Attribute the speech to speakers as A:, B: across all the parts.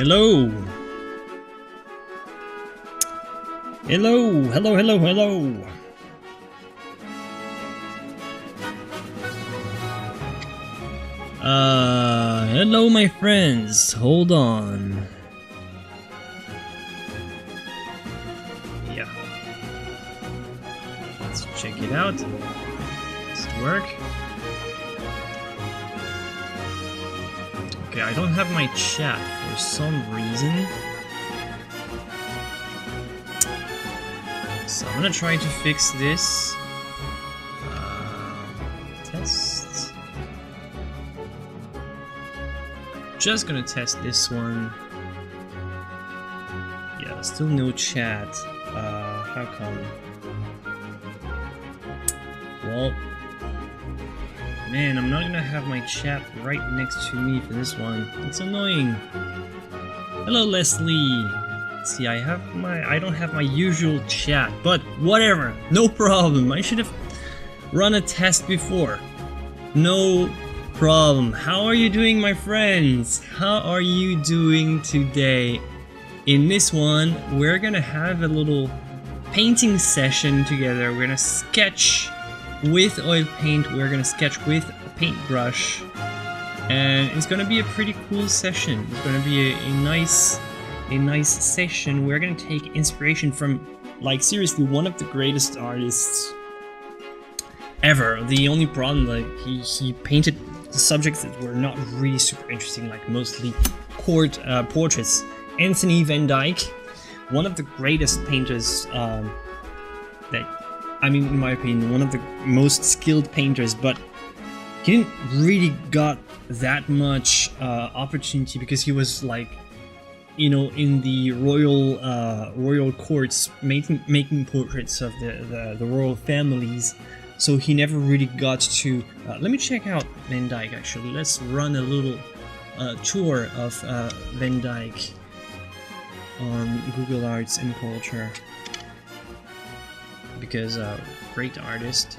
A: Hello. Hello, hello, hello, hello. Hello my friends. Hold on. Yeah. Let's check it out. Does it work? Okay, I don't have my chat for some reason. So I'm gonna try to fix this. Test. Just gonna test this one. Yeah, still no chat. How come? Well, man, I'm not gonna have my chat right next to me for this one. It's annoying. Hello, Leslie. See, I don't have my usual chat, but whatever, no problem. I should have run a test before. No problem. How are you doing, my friends? How are you doing today? In this one, we're gonna have a little painting session together. We're gonna sketch with oil paint. We're gonna sketch with a paintbrush, and it's gonna be a pretty cool session. It's gonna be a nice session. We're gonna take inspiration from, like, seriously, one of the greatest artists ever. The only problem, like, he painted subjects that were not really super interesting, like mostly portraits. Anthony Van Dyck, one of the greatest painters in my opinion, one of the most skilled painters, but he didn't really got that much opportunity because he was, like, you know, in the royal courts making portraits of the royal families, so he never really got to let me check out Van Dyck. Actually, let's run a little tour of Van Dyck on Google Arts and Culture, because great artist.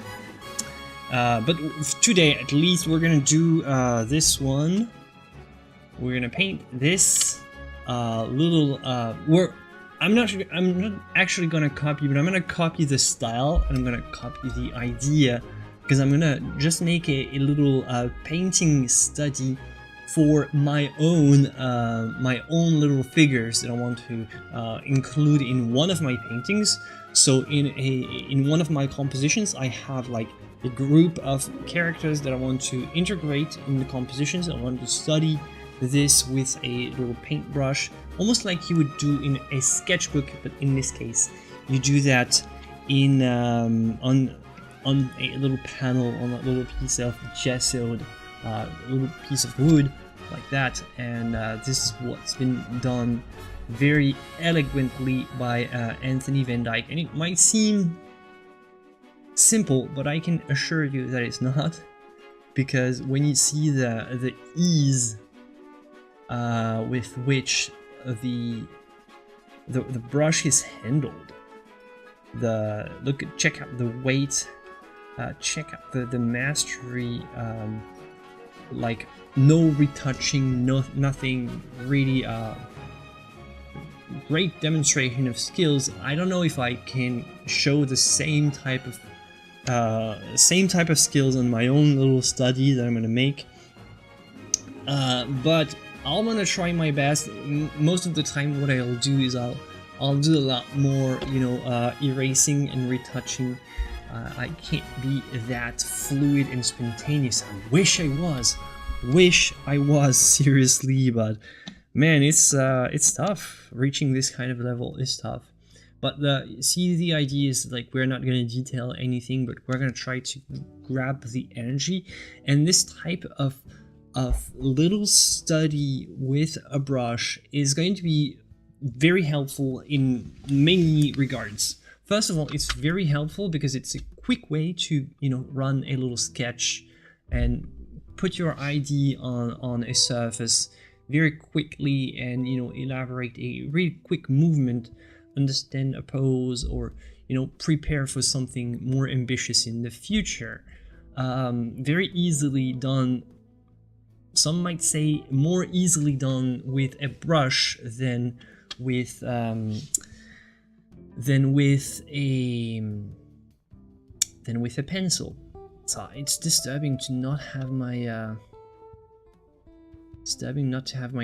A: But today, at least, we're gonna do this one. We're gonna paint this little. I'm not actually gonna copy, but I'm gonna copy the style and I'm gonna copy the idea, because I'm gonna just make a little painting study for my own little figures that I want to include in one of my paintings. So in one of my compositions, I have, like, a group of characters that I want to integrate in the compositions. I want to study this with a little paintbrush, almost like you would do in a sketchbook, but in this case, you do that in on a little panel, on a little piece of gessoed, little piece of wood, like that. And this is what's been done very elegantly by Anthony Van Dyck. And it might seem simple, but I can assure you that it's not, because when you see the ease with which the brush is handled, check out the weight, check out the mastery, like no retouching, nothing really. Great demonstration of skills. I don't know if I can show the same type of skills on my own little study that I'm gonna make, but I'm gonna try my best. Most of the time, what I'll do is I'll do a lot more, you know, erasing and retouching. I can't be that fluid and spontaneous. I wish I was seriously, but man, it's tough. Reaching this kind of level is tough. But the idea is, like, we're not going to detail anything, but we're going to try to grab the energy. And this type of little study with a brush is going to be very helpful in many regards. First of all, it's very helpful because it's a quick way to, you know, run a little sketch and put your ID on a surface very quickly, and, you know, elaborate a really quick movement, understand a pose, or, you know, prepare for something more ambitious in the future. Very easily done some might say more easily done with a brush than with a pencil. So it's disturbing to not have my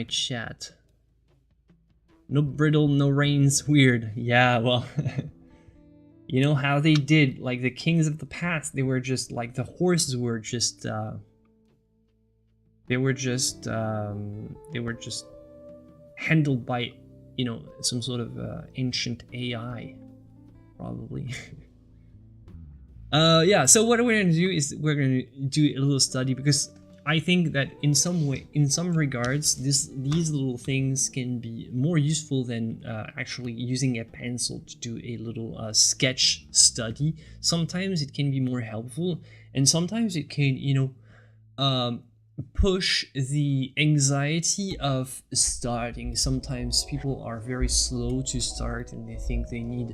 A: chat. No brittle, no rains. Weird. Yeah, well, you know how they did, like the kings of the past. They were just like the horses were just. They were just handled by, you know, some sort of ancient AI, probably. Yeah. So what we're gonna do is we're gonna do a little study, because I think that in some regards, these little things can be more useful than actually using a pencil to do a little sketch study. Sometimes it can be more helpful, and sometimes it can, you know, push the anxiety of starting. Sometimes people are very slow to start, and they think they need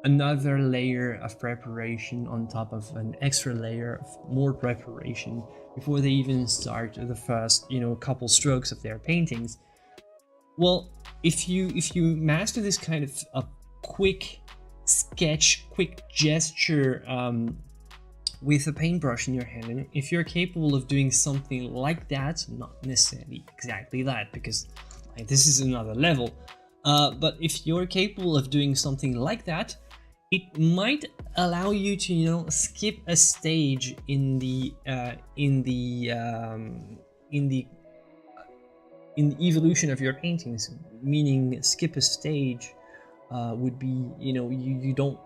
A: another layer of preparation on top of an extra layer of more preparation before they even start the first, you know, couple strokes of their paintings. Well, if you master this kind of a quick sketch, quick gesture with a paintbrush in your hand, and if you're capable of doing something like that, not necessarily exactly that, because like, this is another level, but if you're capable of doing something like that, it might allow you to, you know, skip a stage in the evolution of your paintings. Meaning, skip a stage would be, you know, you don't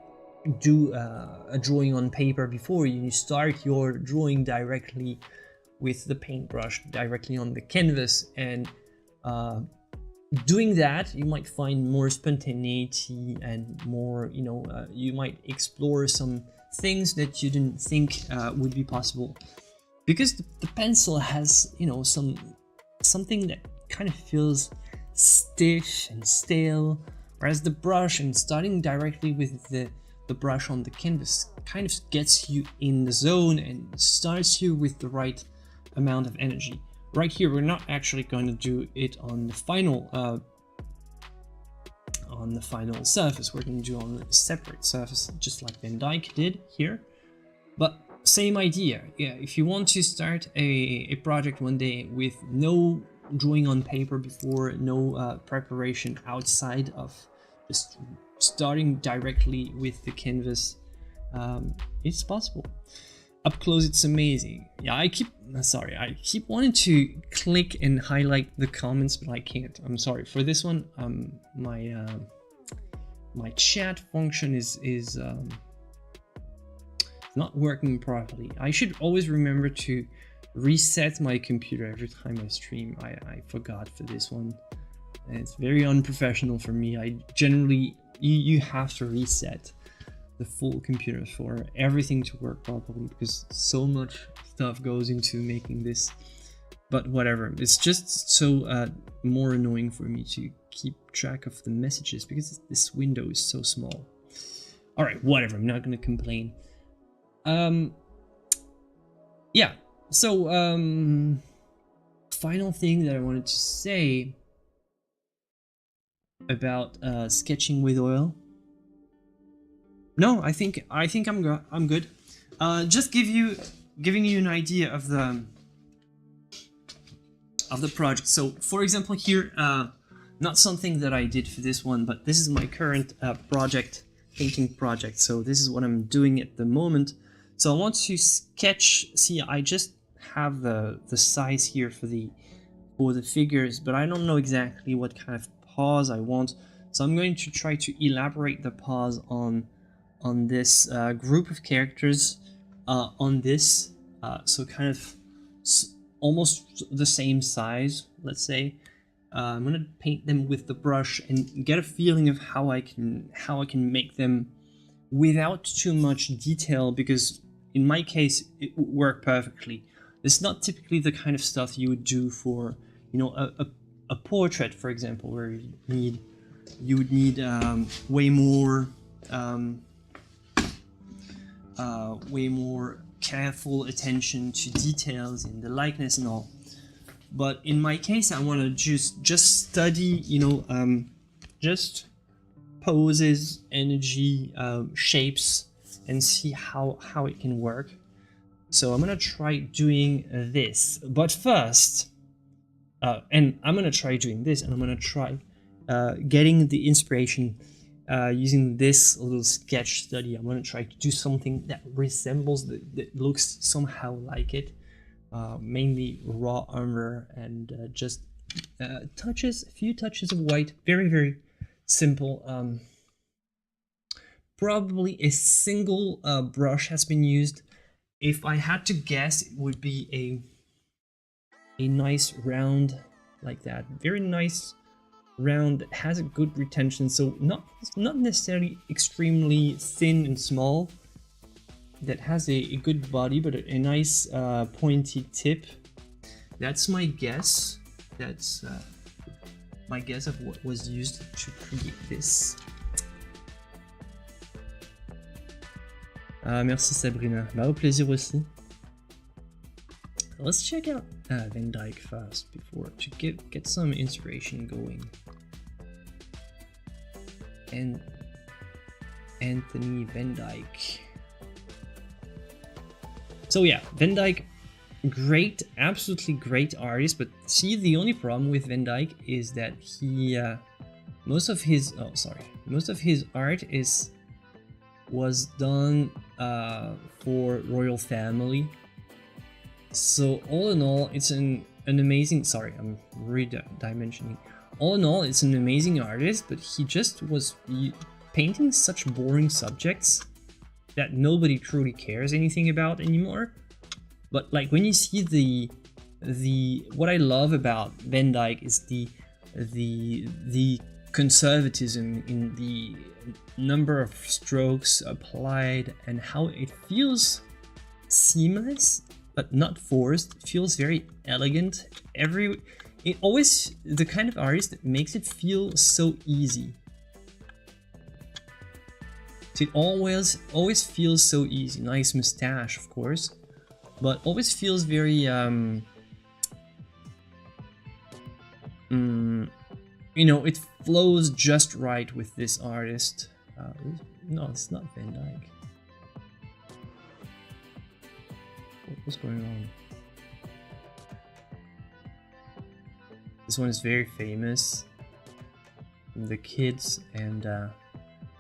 A: do a drawing on paper before you start your drawing directly with the paintbrush directly on the canvas, and doing that you might find more spontaneity and more, you know, you might explore some things that you didn't think would be possible, because the pencil has, you know, something that kind of feels stiff and stale, whereas the brush, and starting directly with the brush on the canvas, kind of gets you in the zone and starts you with the right amount of energy. Right here, we're not actually going to do it on the final surface. We're going to do on a separate surface, just like Van Dyck did here. But same idea. Yeah, if you want to start a project one day with no drawing on paper before, no preparation outside of just starting directly with the canvas, it's possible. Up close, it's amazing. Yeah, I keep wanting to click and highlight the comments, but I can't. I'm sorry for this one. My chat function is not working properly. I should always remember to reset my computer every time I stream. I forgot for this one, and it's very unprofessional for me. I generally you have to reset the full computer for everything to work properly, because so much stuff goes into making this. But whatever, it's just so more annoying for me to keep track of the messages, because this window is so small. All right, whatever, I'm not gonna complain. Yeah, so final thing that I wanted to say about sketching with oil. No, I think I'm good. Just giving you an idea of the project. So, for example, here, not something that I did for this one, but this is my current painting project. So this is what I'm doing at the moment. So I want to sketch. See, I just have the size here for the figures, but I don't know exactly what kind of pause I want. So I'm going to try to elaborate the pause on this group of characters on this, so kind of almost the same size, let's say. I'm gonna paint them with the brush and get a feeling of how I can make them without too much detail, because in my case it would work perfectly. It's not typically the kind of stuff you would do for, you know, a portrait, for example, where you would need way more careful attention to details in the likeness and all. But in my case, I want to just study, you know, just poses, energy, shapes, and see how it can work. So I'm gonna try doing this, but first, and I'm gonna try doing this, and I'm gonna try getting the inspiration using this little sketch study. I'm gonna try to do something that resembles, that looks somehow like it. Mainly raw umber and just a few touches of white. Very, very simple. Probably a single brush has been used. If I had to guess, it would be a nice round like that. Very nice round, has a good retention, so not necessarily extremely thin and small. That has a good body, but a nice pointy tip. That's my guess. That's my guess of what was used to create this. Merci Sabrina. Bah, au plaisir aussi. Let's check out Van Dyck first before to get some inspiration going. And Anthony Van Dyck. So yeah, Van Dyck, great, absolutely great artist. But see, the only problem with Van Dyck is that he most of his art was done for royal family. So all in all, it's an amazing. Sorry, I'm redimensioning. All in all, it's an amazing artist, but he just was painting such boring subjects that nobody truly cares anything about anymore. But like when you see the what I love about Van Dyck is the conservatism in the number of strokes applied and how it feels seamless but not forced. It feels very elegant. It always the kind of artist that makes it feel so easy. It always feels so easy. Nice mustache, of course, but always feels very you know, it flows just right with this artist. No, it's not Van Dyck. What's going on? This one is very famous. The kids and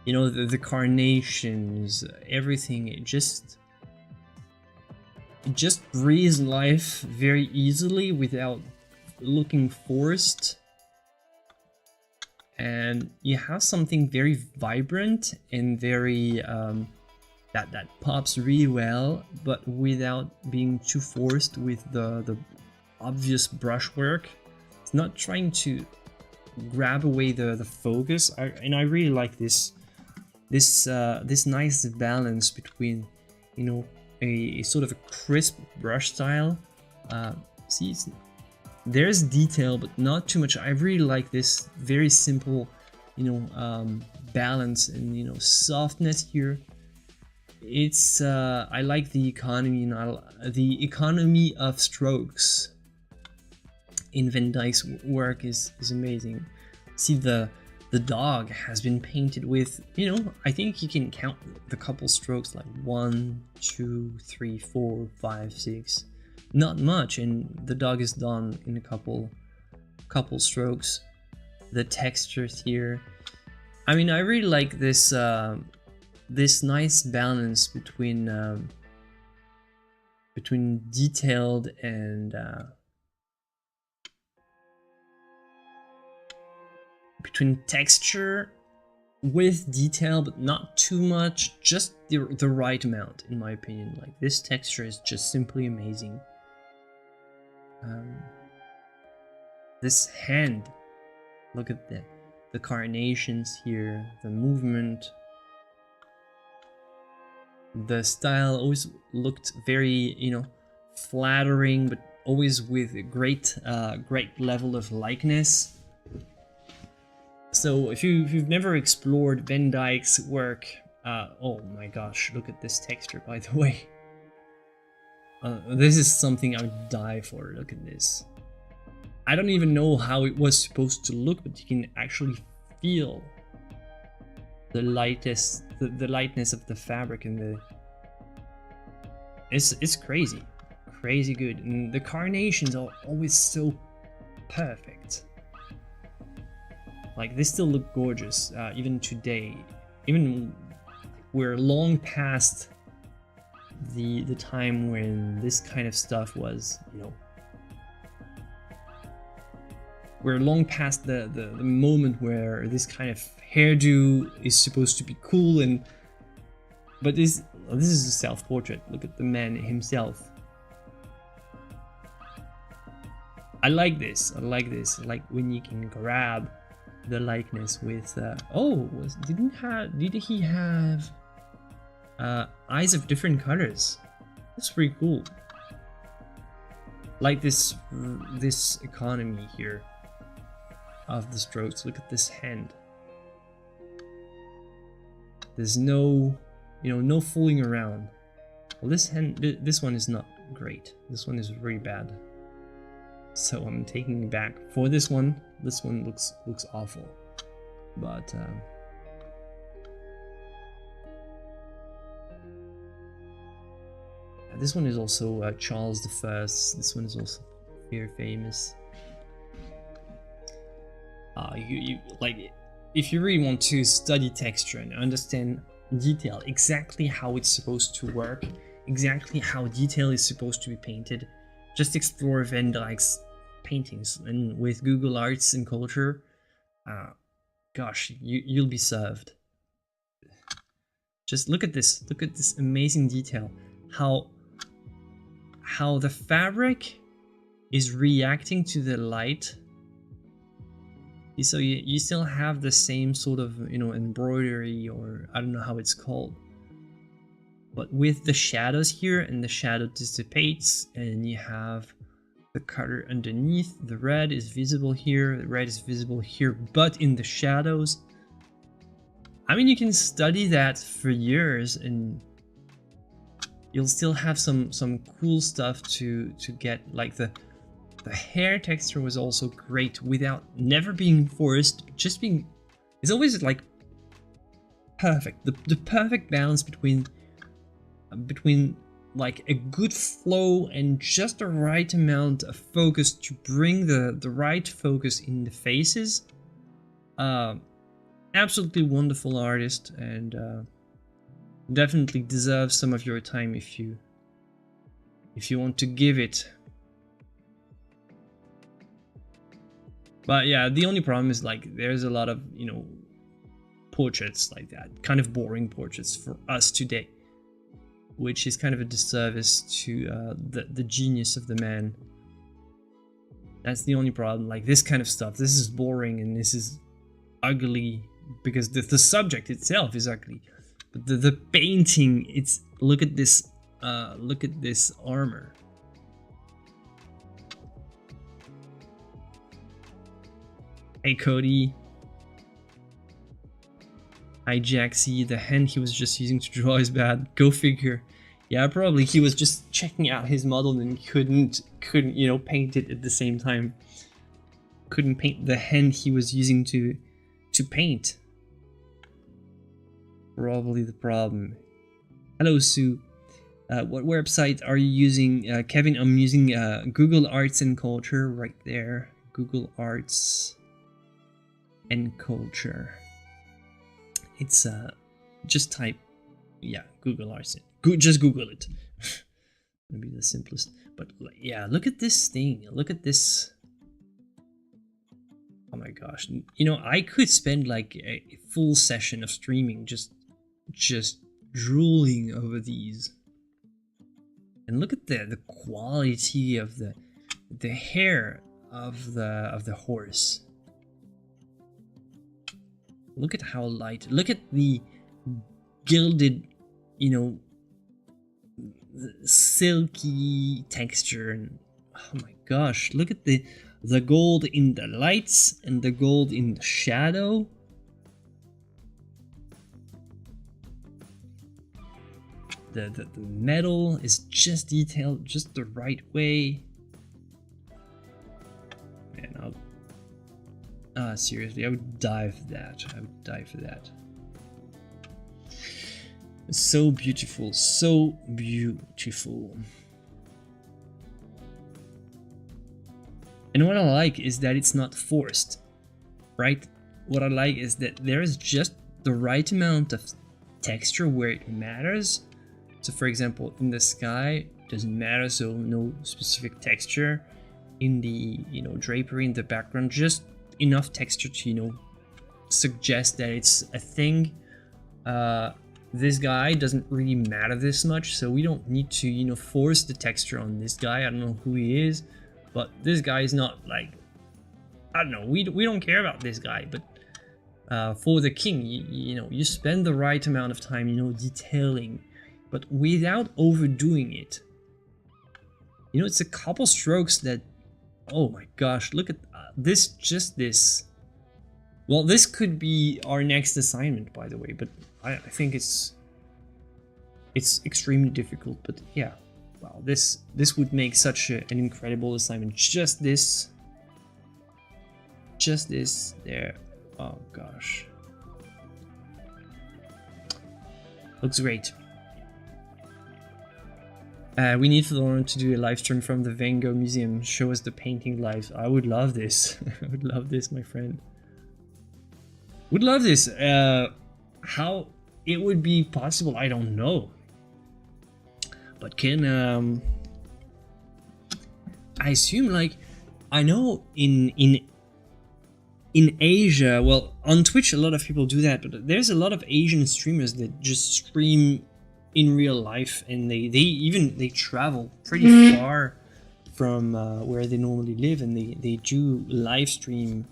A: you know, the carnations, everything, it just breathes life very easily without looking forced. And you have something very vibrant and very that pops really well, but without being too forced with the obvious brushwork. It's not trying to grab away the focus. And I really like this nice balance between, you know, a sort of a crisp brush style. See, there's detail, but not too much. I really like this very simple, you know, balance and, you know, softness here. It's I like the economy of strokes in Van Dyck's work is amazing. See, the dog has been painted with, you know, I think you can count the couple strokes like 1, 2, 3, 4, 5, 6. Not much, and the dog is done in a couple strokes. The textures here, I mean, I really like this this nice balance between detailed and between texture with detail, but not too much, just the right amount, in my opinion. Like, this texture is just simply amazing. This hand, look at the carnations here, the movement, the style always looked very, you know, flattering, but always with a great level of likeness. So if you've never explored Van Dyck's work, oh my gosh, look at this texture, by the way. This is something I would die for. Look at this. I don't even know how it was supposed to look, but you can actually feel the lightness of the fabric and the. It's crazy good, and the carnations are always so perfect. Like, they still look gorgeous even today. Even we're long past the time when this kind of stuff was, you know, we're long past the moment where this kind of hairdo is supposed to be cool. And but this is a self-portrait. Look at the man himself. I like this. I like when you can grab the likeness with did he have eyes of different colors? That's pretty cool. Like this economy here of the strokes. Look at this hand. There's no, you know, no fooling around. Well, this one is not great. This one is really bad. So I'm taking it back. For this one looks awful. But this one is also Charles I. This one is also very famous. You like, if you really want to study texture and understand detail, exactly how it's supposed to work, exactly how detail is supposed to be painted, just explore Van Dyck's paintings, and with Google Arts and Culture, gosh, you'll be served. Just look at this amazing detail, how the fabric is reacting to the light. So you still have the same sort of, you know, embroidery, or I don't know how it's called, but with the shadows here, and the shadow dissipates, and you have the color underneath. The red is visible here, the red is visible here, but in the shadows. I mean, you can study that for years and you'll still have some cool stuff to get. Like the hair texture was also great, without never being forced, just being, it's always like perfect. The perfect balance between like a good flow and just the right amount of focus to bring the right focus in the faces. Absolutely wonderful artist, and definitely deserves some of your time if you want to give it. But yeah, the only problem is, like, there's a lot of, you know, portraits like that, kind of boring portraits for us today, which is kind of a disservice to the genius of the man. That's the only problem. Like, this kind of stuff, this is boring and this is ugly because the subject itself is ugly. But the painting, it's, look at this armor. Hey Cody. Hi Jaxie. The hand he was just using to draw is bad. Go figure. Yeah, probably he was just checking out his model and couldn't, you know, paint it at the same time. Couldn't paint the hand he was using to paint. Probably the problem. Hello Sue. What website are you using? Kevin, I'm using Google Arts and Culture right there. Google Arts and Culture. It's just type, yeah, Google Arts. Just Google it. Maybe the simplest. But yeah, look at this thing. Look at this. Oh my gosh. You know, I could spend like a full session of streaming just drooling over these. And look at the quality of the hair of the horse. Look at how light. Look at the gilded, you know, silky texture, and oh my gosh, look at the gold in the lights and the gold in the shadow. the metal is just detailed just the right way. Man, seriously, I would die for that. I would die for that. It's so beautiful, so beautiful. And what I like is that it's not forced, right? What I like is that there is just the right amount of texture where it matters. So for example, in the sky, it doesn't matter, so no specific texture. In the, you know, drapery in the background, just enough texture to, you know, suggest that it's a thing. This guy doesn't really matter this much, so we don't need to, you know, force the texture on this guy. I don't know who he is, but this guy is not like, I don't know, we don't care about this guy. But for the king, you know, you spend the right amount of time, you know, detailing, but without overdoing it. You know, it's a couple strokes that, oh my gosh, look at this, just this. Well, this could be our next assignment, by the way, but I think it's extremely difficult. But yeah, wow, this would make such an incredible assignment. Just this there. Oh gosh, looks great. We need to learn to do a live stream from the Van Gogh Museum. Show us the painting live. I would love this. I would love this, my friend. Would love this. How it would be possible, I don't know. But can I assume, like, I know in Asia, well, on Twitch a lot of people do that, but there's a lot of Asian streamers that just stream in real life, and they travel pretty far from where they normally live, and they do live stream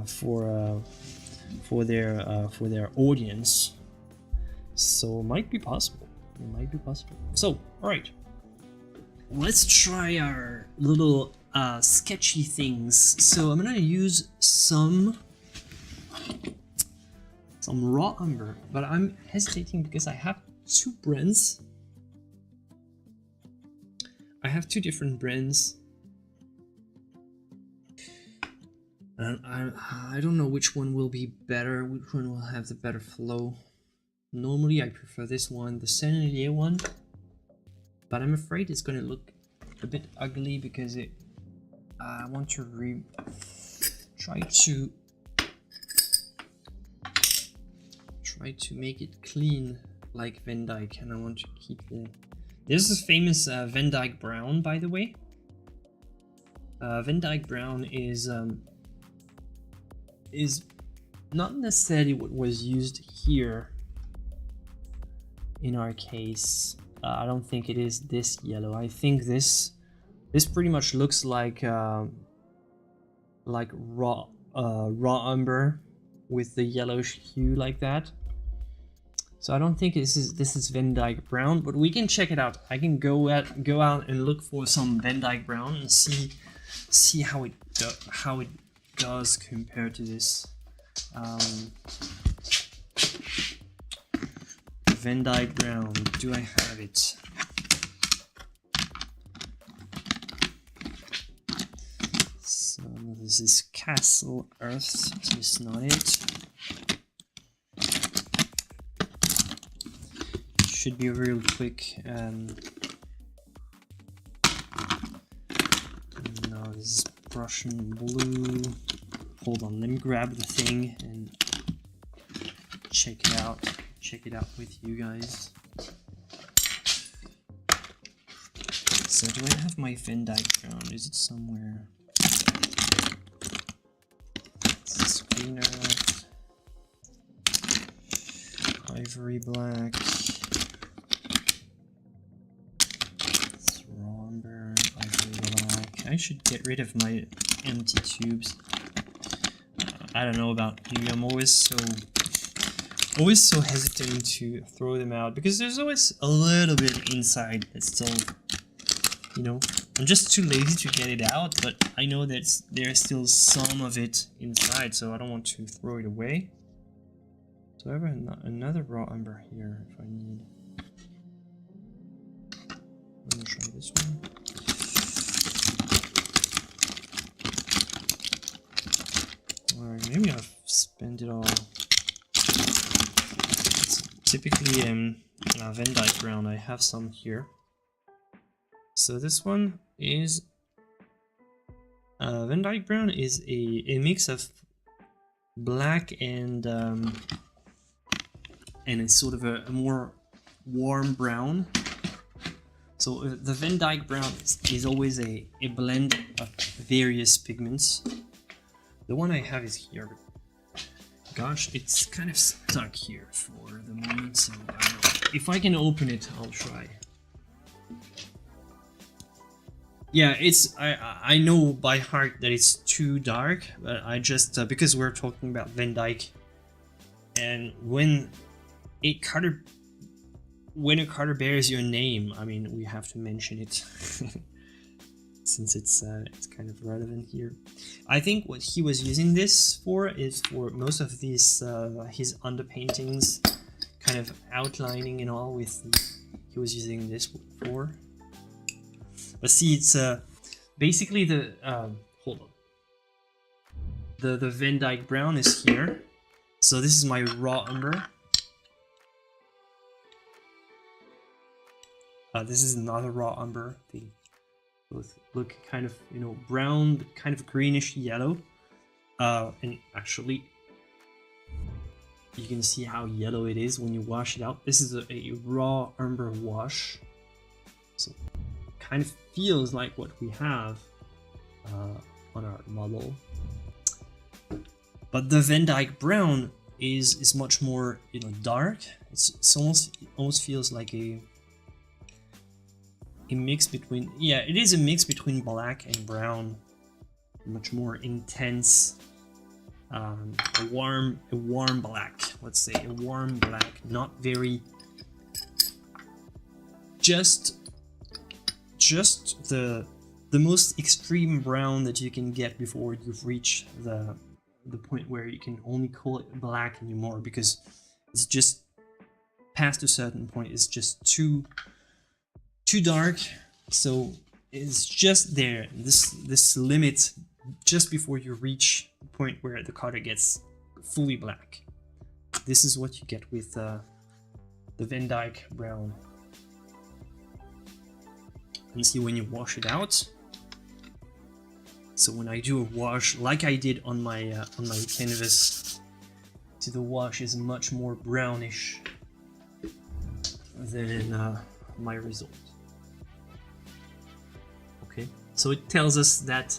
A: for their audience. So it might be possible. It might be possible. So, all right, let's try our little sketchy things. So I'm gonna use some raw umber, but I'm hesitating because I have two brands. I have two different brands, and I don't know which one will be better, which one will have the better flow. Normally I prefer this one, the Atelier one, but I'm afraid it's gonna look a bit ugly because I want to try to make it clean like Van Dyck, and I want to keep the... This is famous Van Dyck brown, by the way. Van Dyck brown is not necessarily what was used here in our case. I don't think it is this yellow. I think this pretty much looks like raw umber with the yellowish hue like that. So I don't think this is Van Dyck brown, but we can check it out. I can go out and look for some Van Dyck brown and see how it does compared to this Van Dyck brown. Do I have it? So this is Castle Earth, so it's not it. Should be real quick. No, this is Prussian blue. Hold on, let me grab the thing and check it out. Check it out with you guys. So do I have my Van Dyck brown? Is it somewhere? It's green earth, ivory black. I should get rid of my empty tubes. I don't know about you. I'm always so hesitant to throw them out because there's always a little bit inside that's still, you know, I'm just too lazy to get it out, but I know that there's still some of it inside, so I don't want to throw it away. So I have another raw umber here if I need. try this one. Alright, maybe I've spent it all. It's typically Van Dyck brown. I have some here. So this one is Van Dyck brown is a mix of black and it's sort of a more warm brown. So the Van Dyck brown is always a blend of various pigments. The one I have is here. Gosh, it's kind of stuck here for the moment, so I don't know. If I can open it, I'll try. Yeah, it's I know by heart that it's too dark, but I just because we're talking about Van Dyck, and when a cutter bears your name, I mean we have to mention it since it's kind of relevant here. I think what he was using this for is for most of these his underpaintings, kind of outlining and all. He was using this for. But see, it's basically the hold on. The Van Dyck brown is here, so this is my raw umber. This is another raw umber. They both look kind of, you know, brown, kind of greenish yellow, and actually you can see how yellow it is when you wash it out. This is a raw umber wash, so kind of feels like what we have on our model. But the Van Dyck brown is much more, you know, dark. It's almost feels like a mix between, yeah, it is a mix between black and brown, much more intense, a warm black, let's say a warm black, not very, just the most extreme brown that you can get before you've reached the point where you can only call it black anymore, because it's just past a certain point, it's just too dark. So it's just there, this limit, just before you reach the point where the color gets fully black. This is what you get with the Van Dyck brown. And see when you wash it out. So when I do a wash, like I did on my canvas, see the wash is much more brownish than my result. Okay, so it tells us that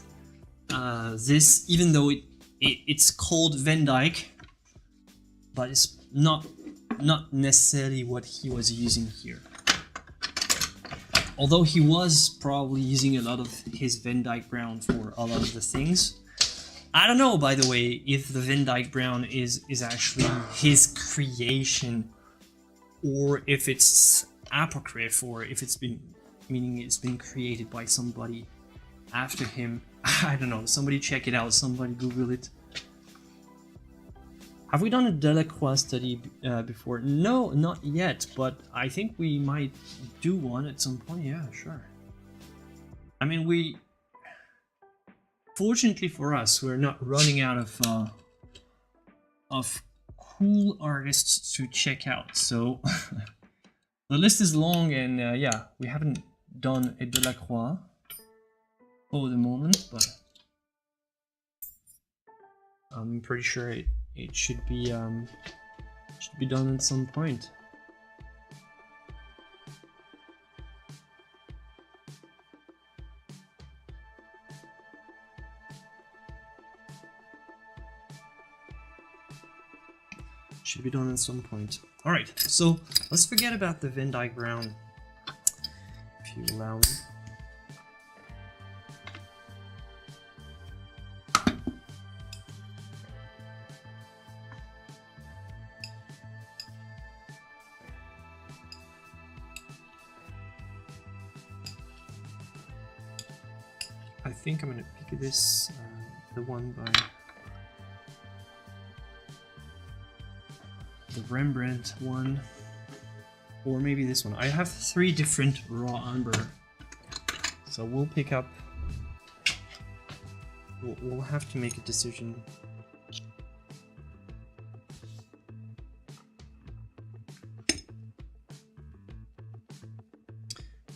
A: this, even though it's called Van Dyck, but it's not necessarily what he was using here. Although he was probably using a lot of his Van Dyck brown for a lot of the things. I don't know, by the way, if the Van Dyck brown is actually his creation, or if it's apocryph, or if it's been, meaning it's been created by somebody after him. I don't know, somebody check it out, somebody Google it. Have we done a Delacroix study before? No, not yet, but I think we might do one at some point. Yeah, sure. I mean, fortunately for us, we're not running out of cool artists to check out. So the list is long, and yeah, we haven't done a Delacroix for the moment, but I'm pretty sure it should be done at some point. Should be done at some point. All right, so let's forget about the Van Dyck brown, if you allow me. I think I'm gonna pick this, the one by the Rembrandt one, or maybe this one. I have 3 different raw umber So we'll pick up. We'll have to make a decision.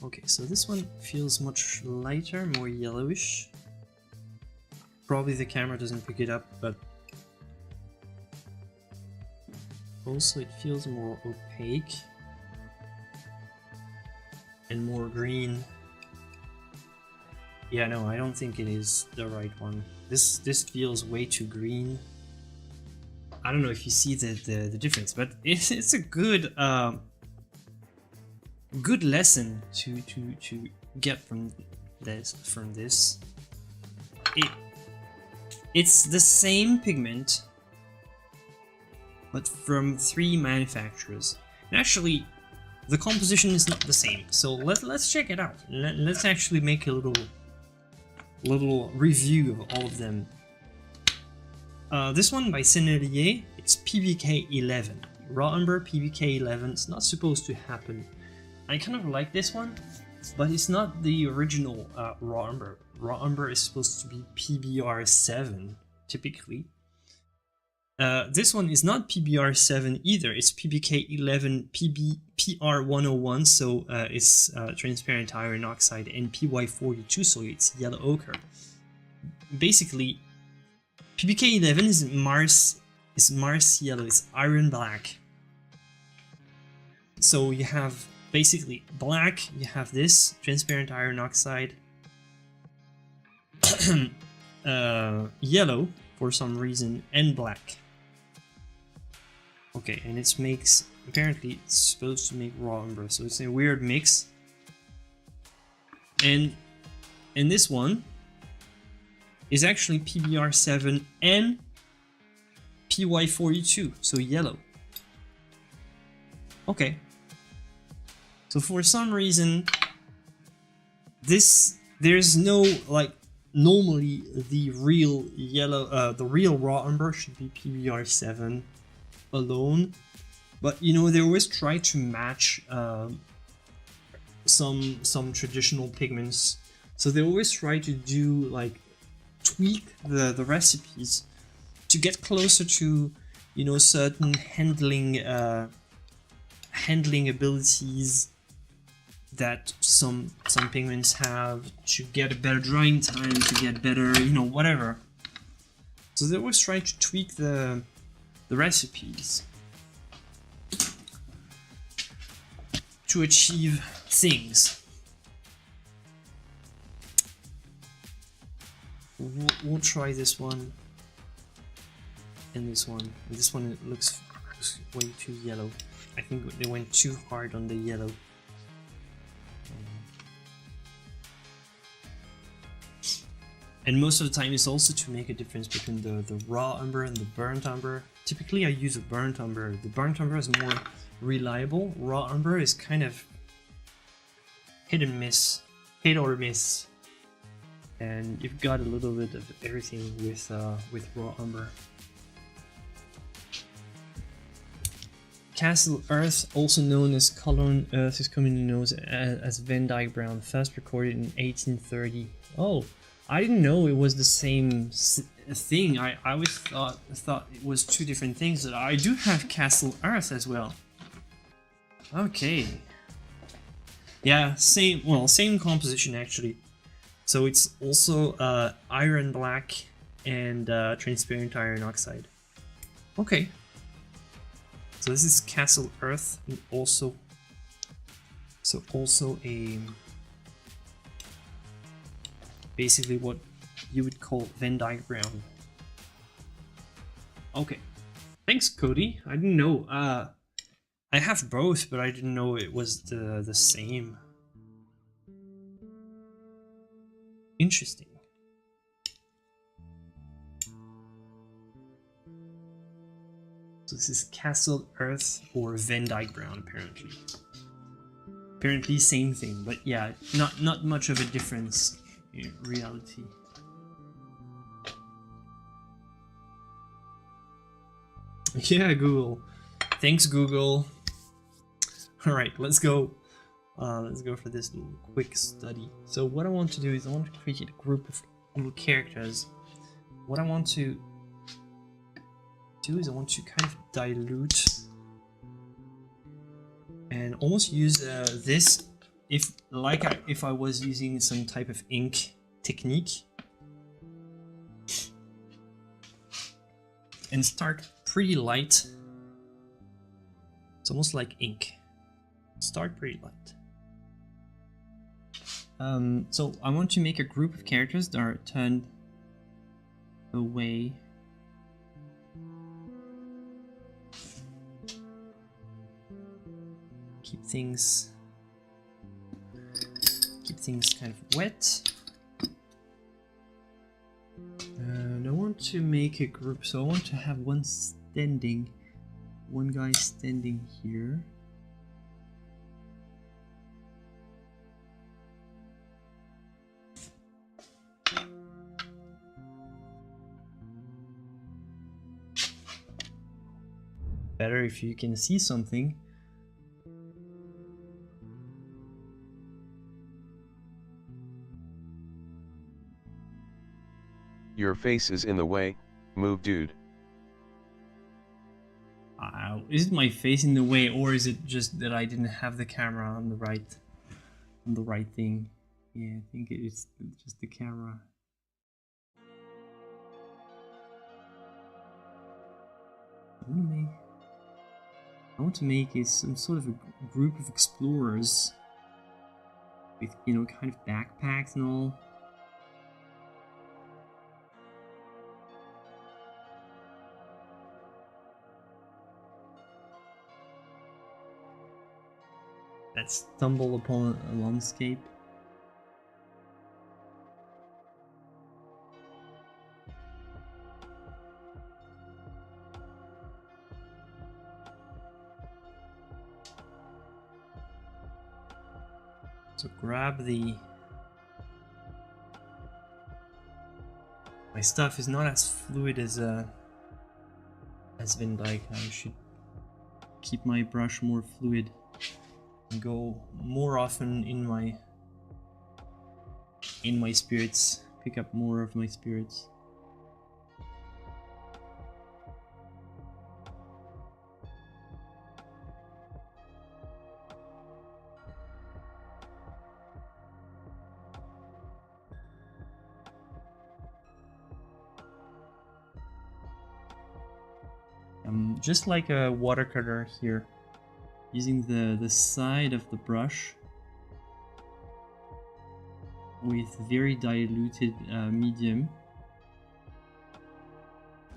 A: Okay, so this one feels much lighter, more yellowish. Probably the camera doesn't pick it up, but also it feels more opaque and more green. Yeah, no, I don't think it is the right one. This feels way too green. I don't know if you see the difference, but it's a good good lesson to get from this. It's the same pigment, but from 3 manufacturers. And actually, the composition is not the same. So let's check it out. Let's actually make a little review of all of them. This one by Atelier, it's PBK 11. Raw umber PBK 11. It's not supposed to happen. I kind of like this one, but it's not the original raw umber. Raw umber is supposed to be PBR 7 typically. This one is not PBR 7 either. It's PBK 11 PR 101, so it's transparent iron oxide, and PY 42, so it's yellow ochre. Basically, PBK 11 is Mars yellow. It's iron black. So you have basically black. You have this transparent iron oxide. Yellow for some reason, and black. Okay, and it makes, apparently it's supposed to make raw umber, so it's a weird mix. And this one is actually PBR 7 and PY 42, so yellow. Okay. So for some reason, there's no, like, normally the real yellow, the real raw umber should be PBR 7 alone, but you know, they always try to match some traditional pigments, so they always try to do, like, tweak the recipes to get closer to, you know, certain handling abilities that some pigments have, to get a better drying time, to get better, you know, whatever. So they always try to tweak the recipes to achieve things. We'll try this one and this one. This one, it looks way too yellow. I think they went too hard on the yellow. And most of the time it's also to make a difference between the raw umber and the burnt umber. Typically I use a burnt umber. The burnt umber is more reliable. Raw umber is kind of hit or miss. And you've got a little bit of everything with raw umber. Castle Earth, also known as Cologne Earth, is commonly known as Van Dyck brown, first recorded in 1830. Oh, I didn't know it was the same thing. I always thought it was 2 different things. But I do have Castle Earth as well. Okay. Yeah, same composition actually. So it's also iron black and transparent iron oxide. Okay. So this is Castle Earth, and also a basically what you would call Van Dyck brown. Okay, thanks Cody. I didn't know. I have both, but I didn't know it was the same. Interesting. So this is Castle Earth or Van Dyck brown, apparently. Apparently same thing, but yeah, not much of a difference in reality. Yeah, Google. Thanks, Google. Alright, let's go. Let's go for this little quick study. So what I want to do is I want to create a group of little characters. What I want to do is I want to kind of dilute and almost use this if I was using some type of ink technique, and start pretty light. It's almost like ink. Start pretty light. So I want to make a group of characters that are turned away. Keep things kind of wet. And I want to make a group, so I want to have one guy standing here. Better if you can see something.
B: Your face is in the way, move dude.
A: Is it my face in the way, or is it just that I didn't have the camera on the right thing? Yeah, I think it's just the camera. I want to make is some sort of a group of explorers with, you know, kind of backpacks and all. That stumble upon a landscape. So grab my stuff is not as fluid as Van Dyck. I should keep my brush more fluid and go more often in my spirits, pick up more of my spirits. Just like a watercolor here, using the side of the brush with very diluted medium,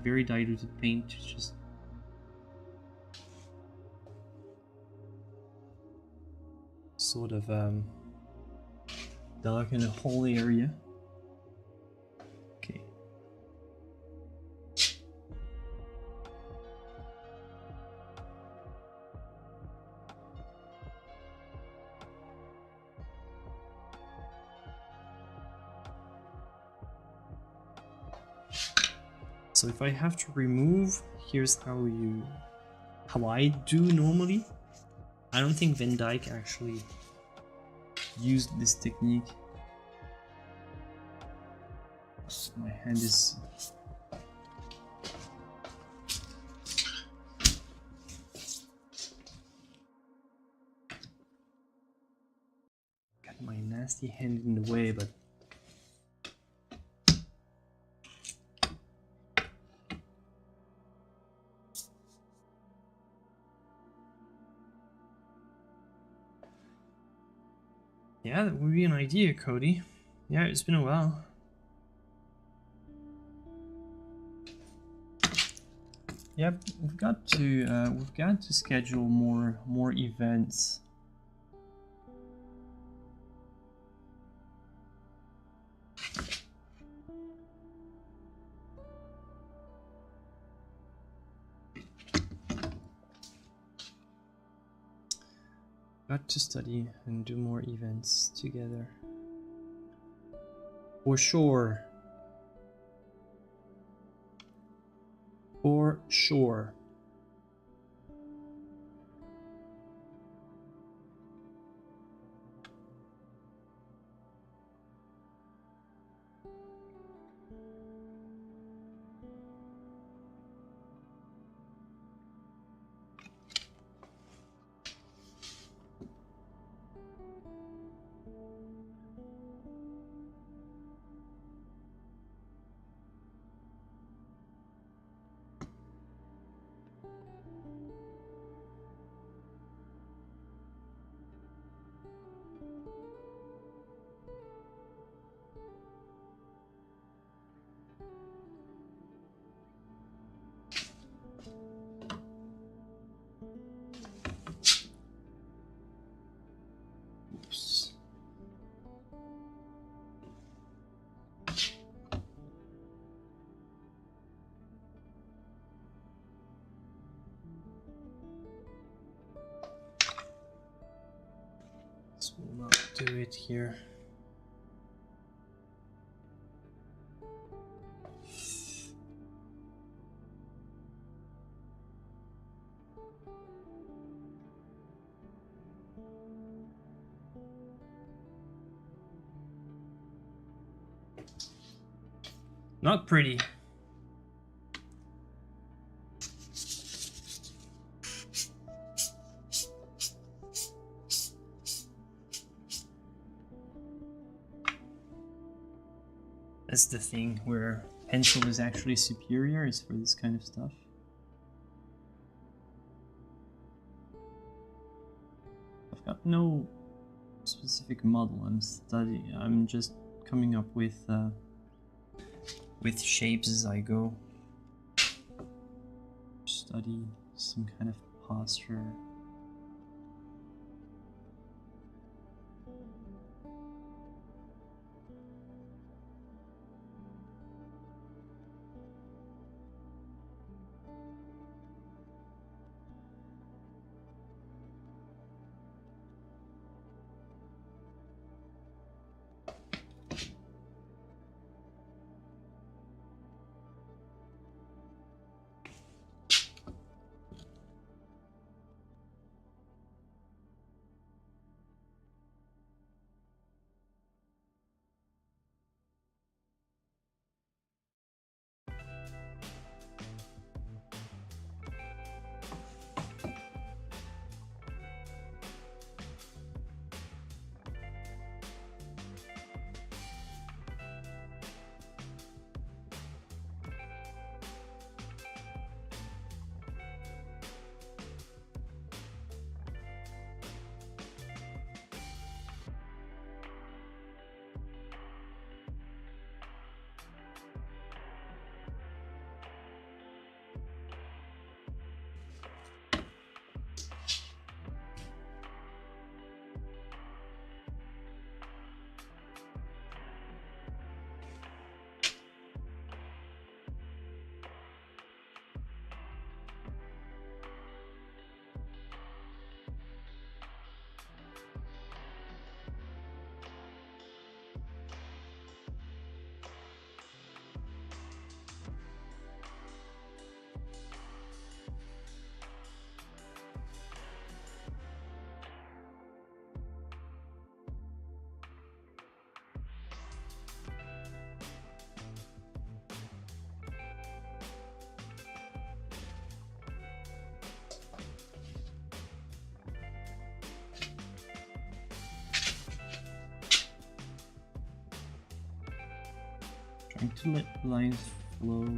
A: very diluted paint to just sort of darken the whole area. Okay. So if I have to remove, here's how I do normally. I don't think Van Dyck actually used this technique. My hand is got my nasty hand in the way, but yeah, that would be an idea, Cody. Yeah, it's been a while. Yep, we've got to schedule more events. Got to study and do more events together. For sure. For sure. Oops. This will not do it here. Not pretty. That's the thing where pencil is actually superior, is for this kind of stuff. I've got no specific model I'm studying. I'm just coming up with shapes as I go. Study some kind of posture. Trying to let lines flow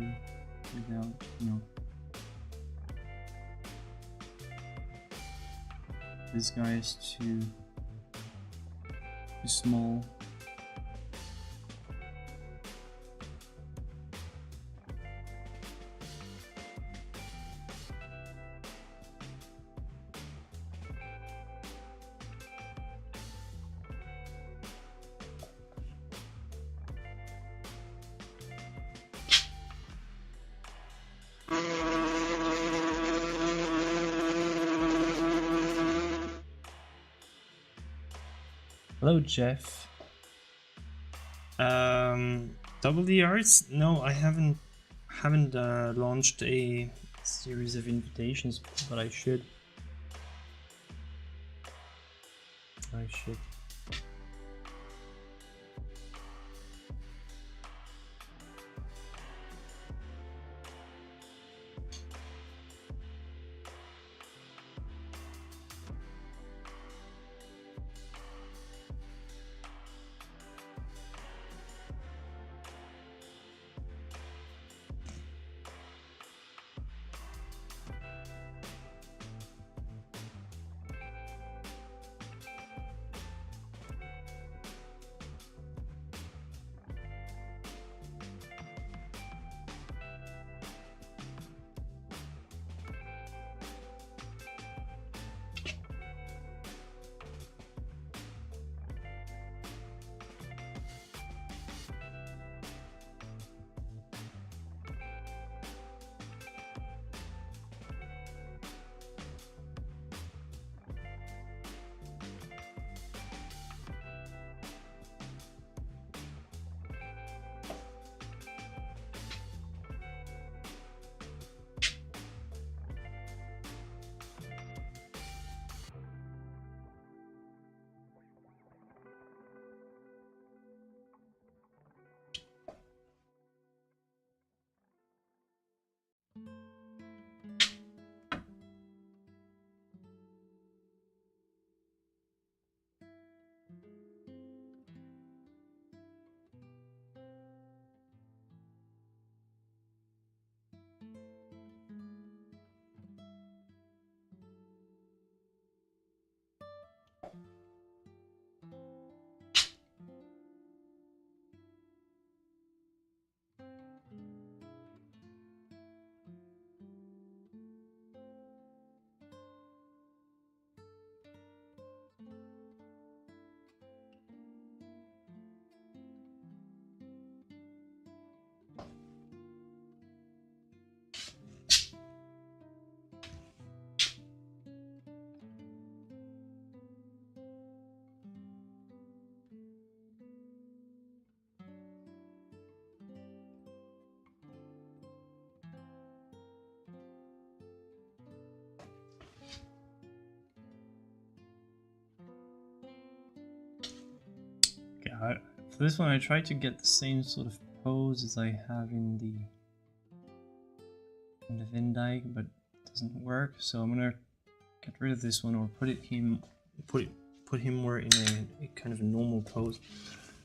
A: without, this guy is too small. Hello, Jeff. Double the Arts? No, I haven't launched a series of invitations, but I should. I should. For this one I tried to get the same sort of pose as I have in the Van Dyck, but it doesn't work. So I'm gonna get rid of this one or put him more in a kind of a normal pose.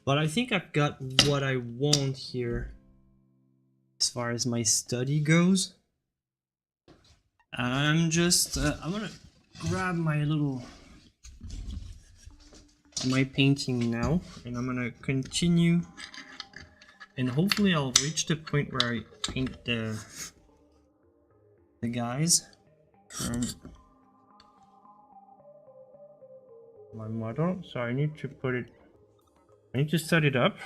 A: But I think I've got what I want here as far as my study goes. I'm gonna grab my painting now, and I'm gonna continue, and hopefully I'll reach the point where I paint the guys from my model. So I need to set it up.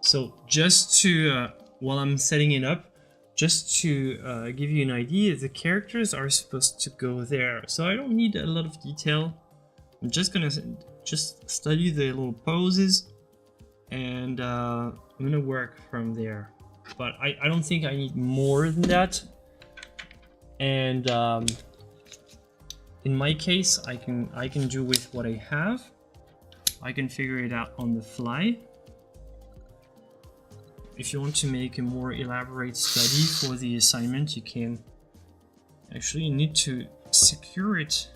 A: So just to, while I'm setting it up, just to give you an idea, the characters are supposed to go there. So I don't need a lot of detail. I'm just gonna study the little poses, and I'm gonna work from there. But I don't think I need more than that. And in my case, I can do with what I have. I can figure it out on the fly. If you want to make a more elaborate study for the assignment, you can. Actually, you need to secure it.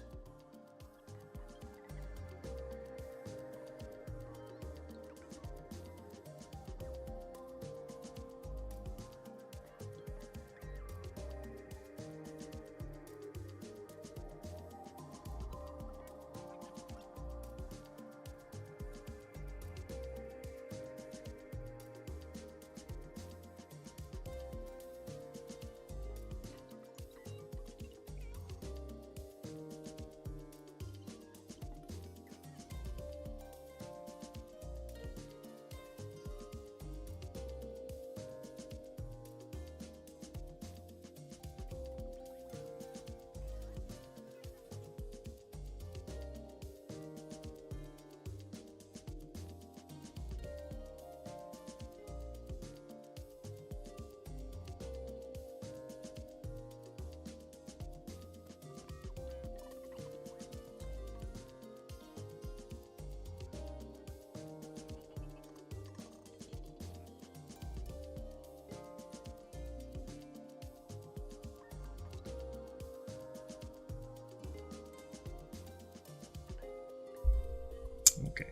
A: Okay.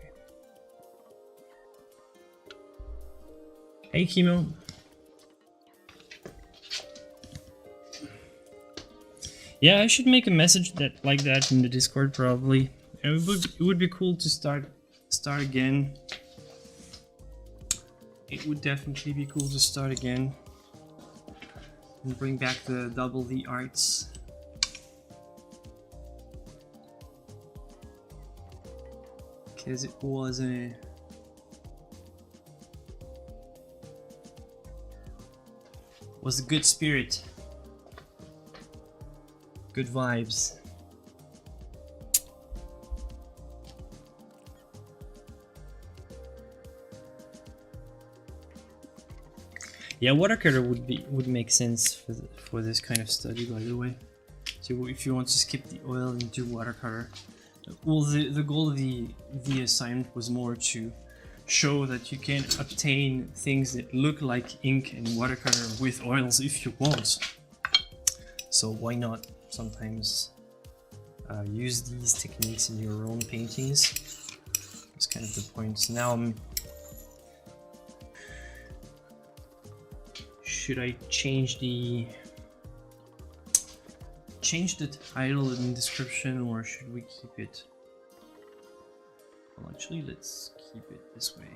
A: Hey, Kimo. Yeah, I should make a message like that in the Discord probably. It would be cool to start again. It would definitely be cool to start again and bring back the double the arts. Because it was a good spirit, good vibes. Yeah, watercolor would make sense for this kind of study, by the way. So if you want to skip the oil and do watercolor. Well, the goal of the assignment was more to show that you can obtain things that look like ink and watercolor with oils if you want. So why not sometimes use these techniques in your own paintings? That's kind of the point. So now should I change the title and description, or should we keep it? Well, actually, let's keep it this way,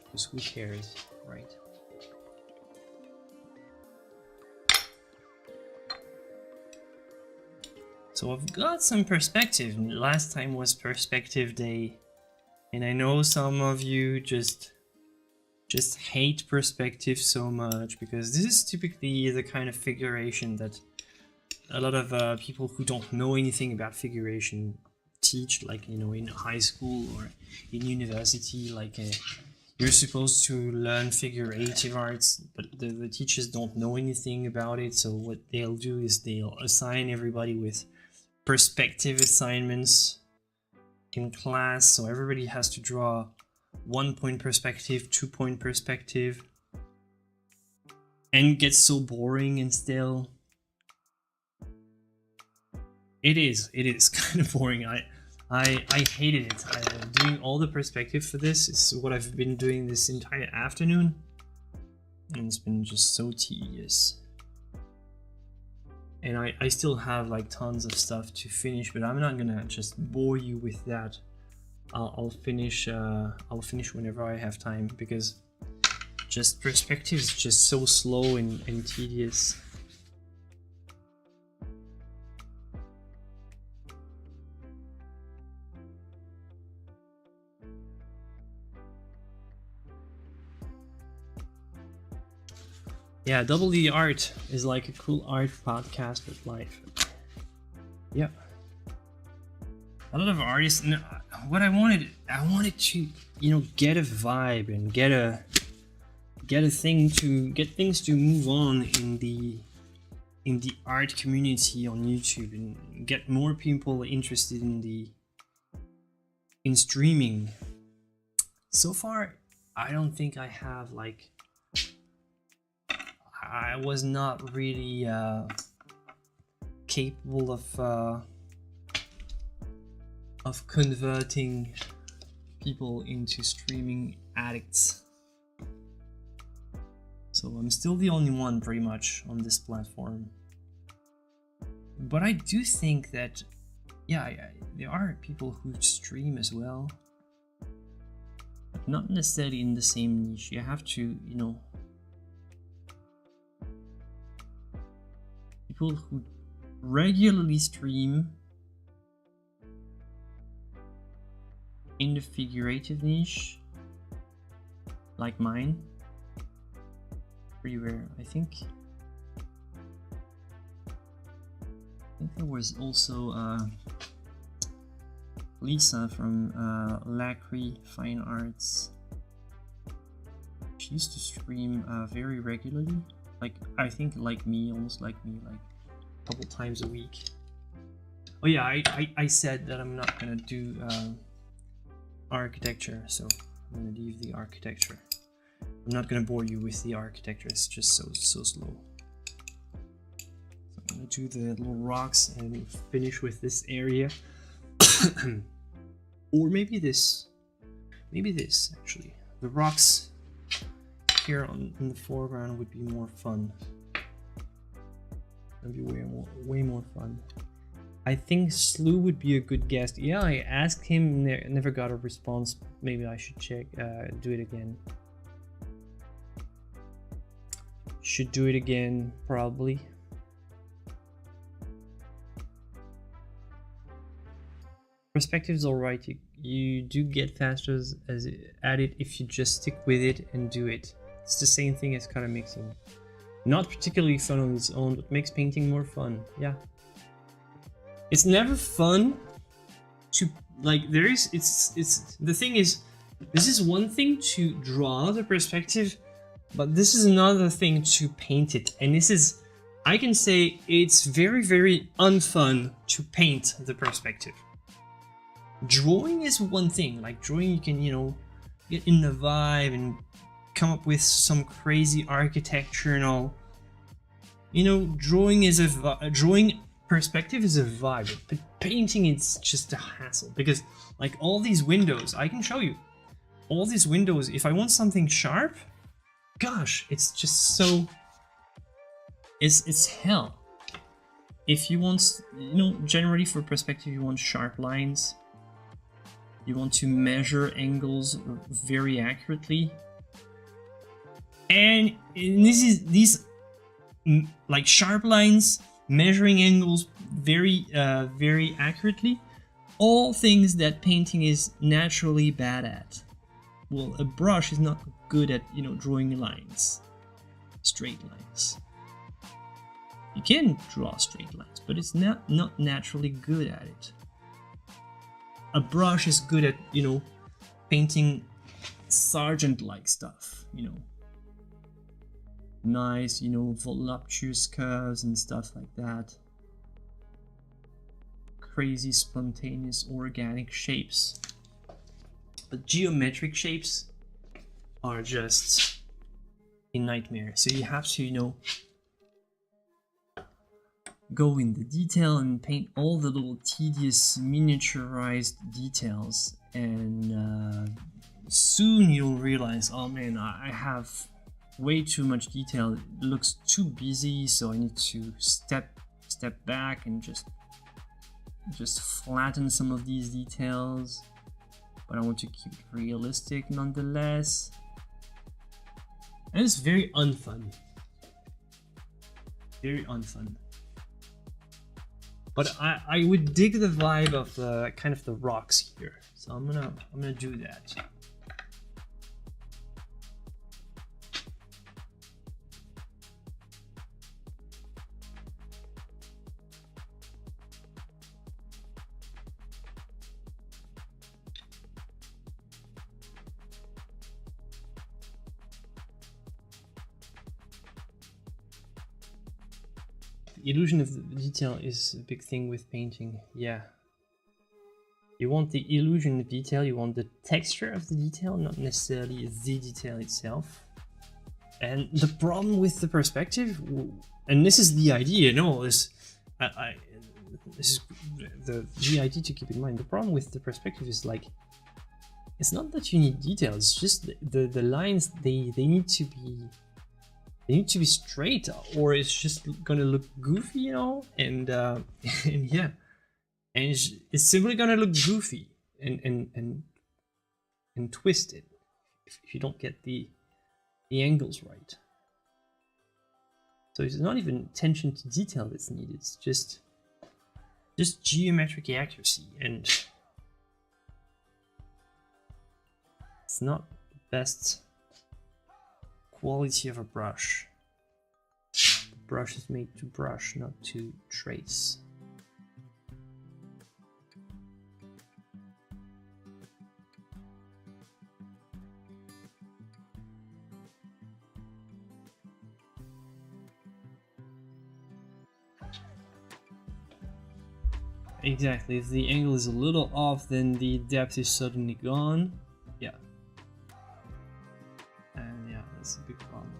A: because who cares, right? So I've got some perspective. Last time was perspective day, and I know some of you just hate perspective so much, because this is typically the kind of figuration that a lot of people who don't know anything about figuration teach, like, you know, in high school or in university, like you're supposed to learn figurative arts, but the teachers don't know anything about it. So what they'll do is they'll assign everybody with perspective assignments in class, so everybody has to draw 1-point perspective, 2-point perspective, and gets so boring. And still it is kind of boring. I hated it. Doing all the perspective for this is what I've been doing this entire afternoon, and it's been just so tedious. And I still have like tons of stuff to finish, but I'm not gonna just bore you with that. I'll finish whenever I have time, because just perspective is just so slow and tedious. Yeah, Double D Art is like a cool art podcast with life. Yeah. A lot of artists, what I wanted to, you know, get a vibe and get things to move on in the art community on YouTube, and get more people interested in streaming. So far, I don't think I have, like, I was not really capable of converting people into streaming addicts. So I'm still the only one pretty much on this platform. But I do think that, yeah, there are people who stream as well, but not necessarily in the same niche. You have to, you know, people who regularly stream in the figurative niche, like mine, pretty rare. I think there was also Lisa from Lacry Fine Arts. She used to stream very regularly, like, I think like me, almost like me, like a couple times a week. Oh yeah, I said that I'm not gonna do architecture, so I'm gonna leave the architecture. I'm not gonna bore you with the architecture, it's just so slow. So I'm gonna do the little rocks and finish with this area. Or maybe this actually. The rocks here in the foreground would be more fun. It'd be way more fun. I think Slew would be a good guest. Yeah, I asked him, never got a response. Maybe I should do it again. Should do it again, probably. Perspective's alright. You do get faster at it if you just stick with it and do it. It's the same thing as color mixing. Not particularly fun on its own, but makes painting more fun. Yeah. It's never fun to, like, the thing is, this is one thing to draw the perspective, but this is another thing to paint it. And this is, I can say it's very, very unfun to paint the perspective. Drawing is one thing, like drawing you can, you know, get in the vibe and come up with some crazy architecture and all. You know, drawing perspective is a vibe, but painting it's just a hassle, because like all these windows, I can show you all these windows. If I want something sharp, gosh, it's just so, it's hell. If you want, you know, generally for perspective you want sharp lines, you want to measure angles very accurately, and these like sharp lines, measuring angles very accurately, all things that painting is naturally bad at. Well, a brush is not good at, you know, drawing lines, straight lines. You can draw straight lines, but it's not naturally good at it. A brush is good at, you know, painting sergeant-like stuff, you know. Nice, you know, voluptuous curves and stuff like that. Crazy, spontaneous, organic shapes. But geometric shapes are just a nightmare. So you have to, you know, go in the detail and paint all the little tedious miniaturized details, and soon you'll realize, oh man, I have way too much detail. It looks too busy, so I need to step back and just flatten some of these details, but I want to keep it realistic nonetheless. And it's very unfun. Very unfun. But I would dig the vibe of the kind of the rocks here. So I'm gonna do that. Illusion of detail is a big thing with painting. Yeah, you want the illusion of detail, you want the texture of the detail, not necessarily the detail itself. And the problem with the perspective, and this is the idea, no, this is the idea to keep in mind. The problem with the perspective is, like, it's not that you need detail, it's just the lines, they need to be straight, or it's just gonna look goofy, you know. And and yeah, and it's simply gonna look goofy and twisted if you don't get the angles right. So it's not even attention to detail that's needed, it's just geometric accuracy, and it's not the best quality of a brush. The brush is made to brush, not to trace. Exactly, if the angle is a little off, then the depth is suddenly gone. Yeah. And yeah, that's a big problem.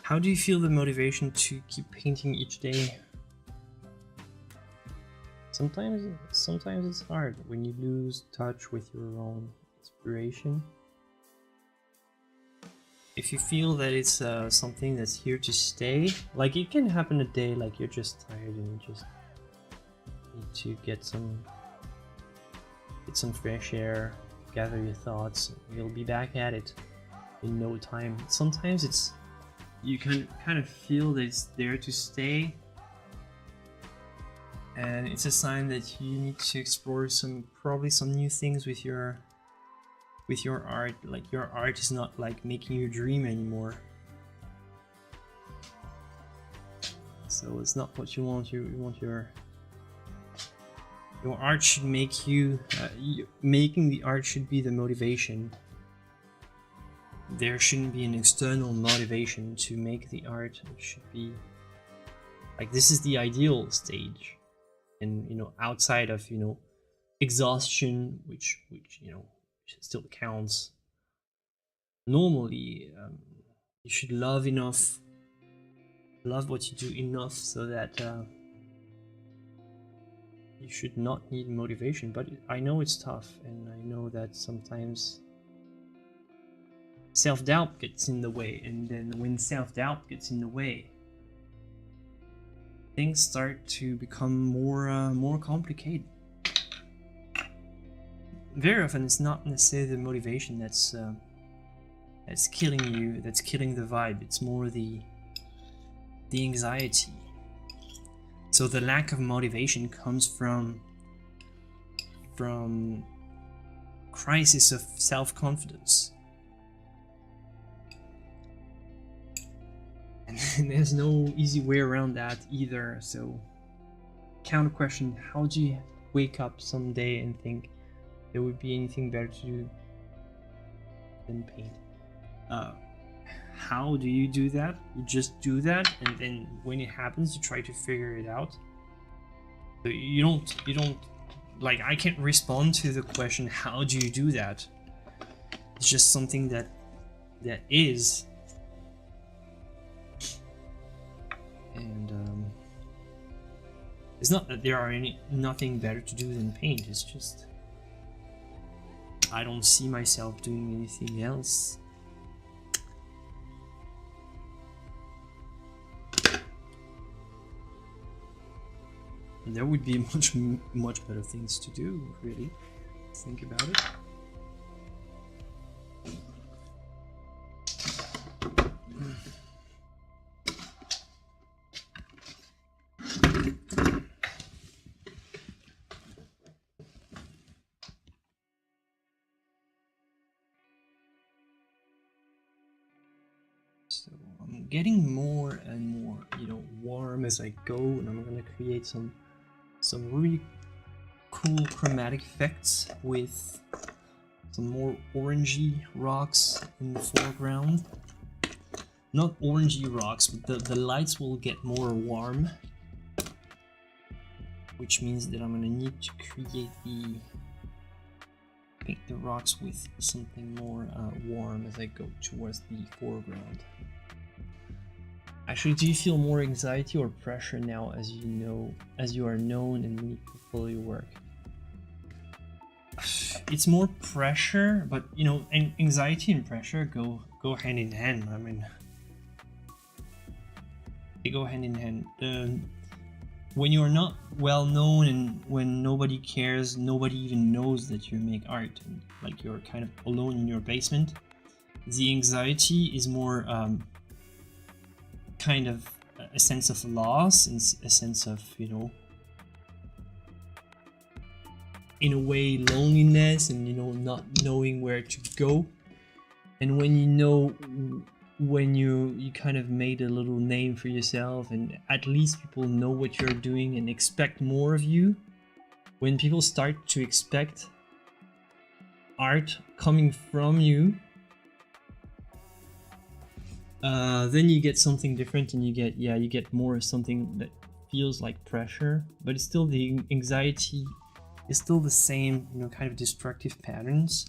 A: How do you feel the motivation to keep painting each day? Sometimes it's hard when you lose touch with your own inspiration. If you feel that it's something that's here to stay, like it can happen a day like you're just tired and you just need to get some fresh air, gather your thoughts, you'll be back at it in no time. Sometimes it's you can kind of feel that it's there to stay, and it's a sign that you need to explore probably some new things with your art. Like your art is not like making you dream anymore, so it's not what you want. You want your art should make you making the art should be the motivation. there shouldn't be an external motivation to make the art. It should be like, this is the ideal stage, and outside of exhaustion, which still counts. Normally, you should love what you do enough so that you should not need motivation. But I know it's tough, and I know that sometimes self-doubt gets in the way, and then when self-doubt gets in the way, things start to become more complicated. Very often it's not necessarily the motivation that's killing you, that's killing the vibe. It's more the anxiety. So the lack of motivation comes from crisis of self-confidence. And there's no easy way around that either. So counter question, how do you wake up someday and think there would be anything better to do than paint? How do you do that? You just do that, and then when it happens, you try to figure it out. So you don't like, I can't respond to the question, how do you do that? It's just something that is. And it's not that there are nothing better to do than paint. It's just I don't see myself doing anything else. And there would be much better things to do, really. Think about it. So I'm getting more and more, warm as I go, and I'm gonna create some really cool chromatic effects with some more orangey rocks in the foreground. Not orangey rocks, but the lights will get more warm, which means that I'm gonna need to paint the rocks with something more warm as I go towards the foreground. Actually, do you feel more anxiety or pressure now as you are known and many people follow your work? It's more pressure, but anxiety and pressure go hand in hand. I mean, they go hand in hand. When you're not well known and when nobody cares, nobody even knows that you make art, and like you're kind of alone in your basement, the anxiety is more kind of a sense of loss and a sense of, in a way, loneliness and, not knowing where to go. And when you kind of made a little name for yourself, and at least people know what you're doing and expect more of you, when people start to expect art coming from you, then you get something different, and you get more something that feels like pressure, but it's still, the anxiety is still the same, kind of destructive patterns.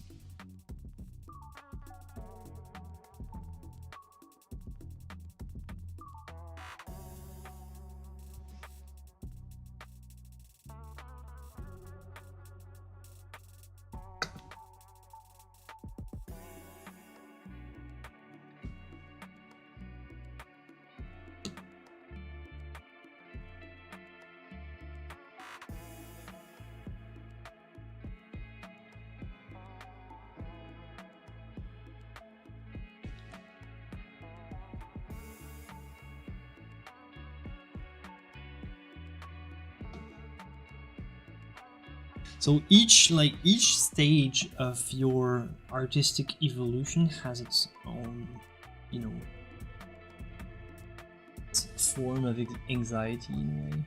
A: So each stage of your artistic evolution has its own, form of anxiety in a way.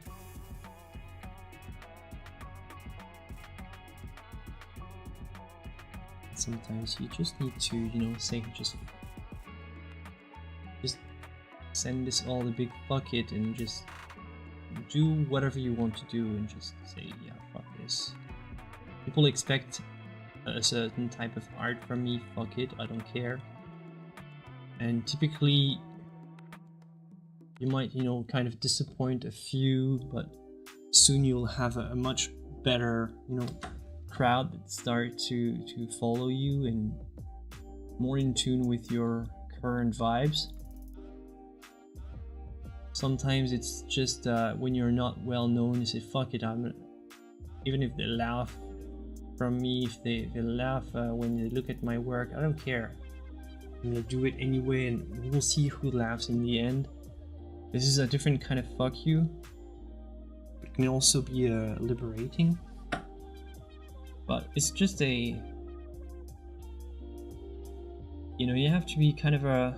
A: Sometimes you just need to, say, just send this all the big fuck it and just do whatever you want to do and just say, yeah, fuck this. People expect a certain type of art from me, fuck it, I don't care. And typically you might, you know, kind of disappoint a few, but soon you'll have a much better, you know, crowd that start to follow you and more in tune with your current vibes. Sometimes it's just when you're not well known, you say fuck it, even if they laugh from me, if they laugh when they look at my work, I don't care. I'm gonna do it anyway and we'll see who laughs in the end. This is a different kind of fuck you. It can also be liberating. But it's just a, you know, you have to be kind of a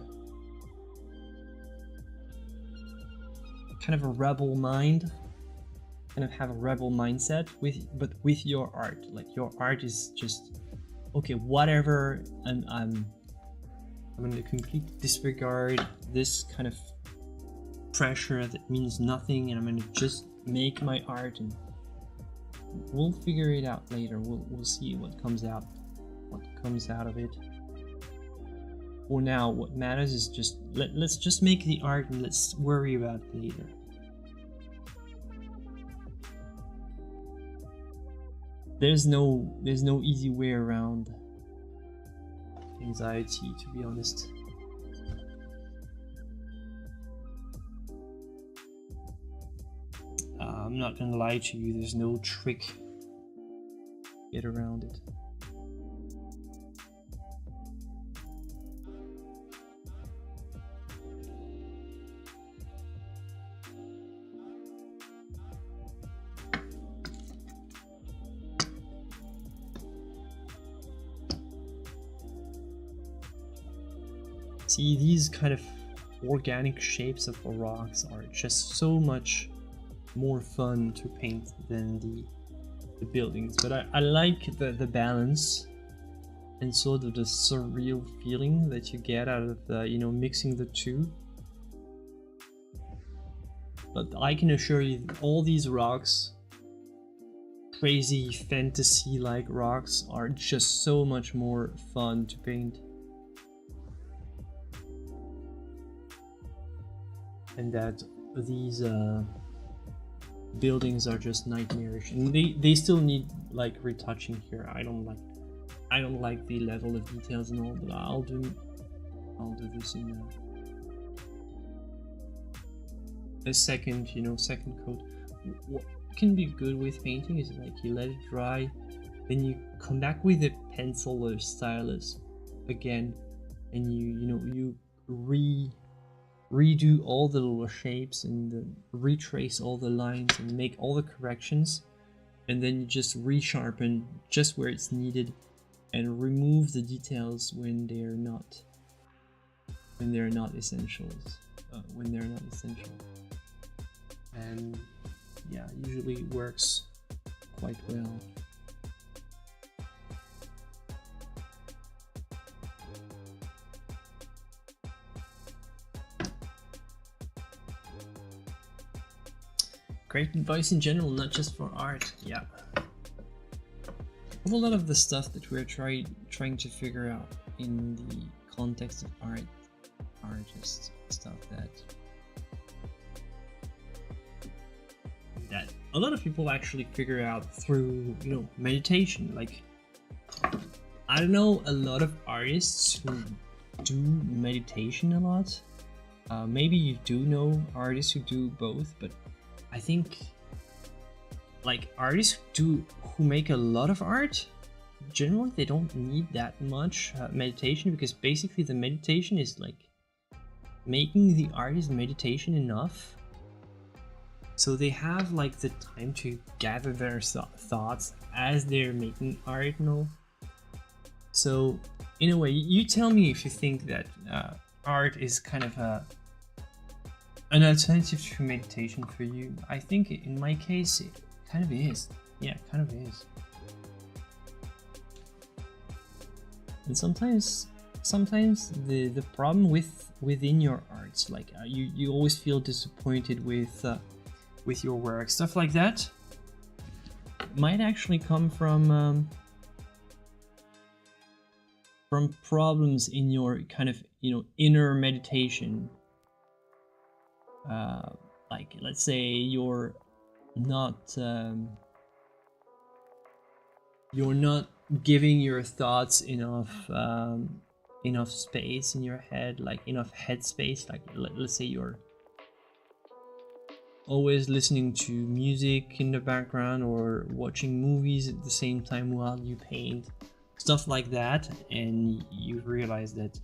A: rebel mind, kind of have a rebel mindset with your art. Like your art is just, okay, whatever, I'm gonna completely disregard this kind of pressure that means nothing, and I'm gonna just make my art and we'll figure it out later. We'll see what comes out of it. For now, what matters is just let's just make the art and let's worry about it later. There's no easy way around anxiety, to be honest. I'm not gonna lie to you, there's no trick to get around it. See, these kind of organic shapes of rocks are just so much more fun to paint than the buildings, but I like the balance and sort of the surreal feeling that you get out of the, you know, mixing the two. But I can assure you all these rocks, crazy fantasy like rocks, are just so much more fun to paint. And that these buildings are just nightmarish, and they still need like retouching here. I don't like the level of details and all, but I'll do this in a second, you know, second coat. What can be good with painting is like you let it dry, then you come back with a pencil or stylus again, and you redo all the little shapes and retrace all the lines and make all the corrections, and then you just resharpen just where it's needed and remove the details when they're not essential. And yeah, usually works quite well. Great advice in general, not just for art. Yeah. A lot of the stuff that we're trying to figure out in the context of art are just stuff that a lot of people actually figure out through, you know, meditation. Like, I don't know a lot of artists who do meditation a lot. Maybe you do know artists who do both, but I think like artists who make a lot of art, generally they don't need that much meditation, because basically the meditation is like making the art is meditation enough. So they have like the time to gather their thoughts as they're making art and all. So in a way, you tell me if you think that art is kind of an alternative to meditation for you. I think in my case it kind of is. Yeah, kind of is. And sometimes sometimes the problem within your arts, like you always feel disappointed with your work, stuff like that, might actually come from problems in your kind of, you know, inner meditation. Like, let's say you're not giving your thoughts enough space in your head, like enough headspace. Like, let's say you're always listening to music in the background or watching movies at the same time while you paint, stuff like that, and you realize that,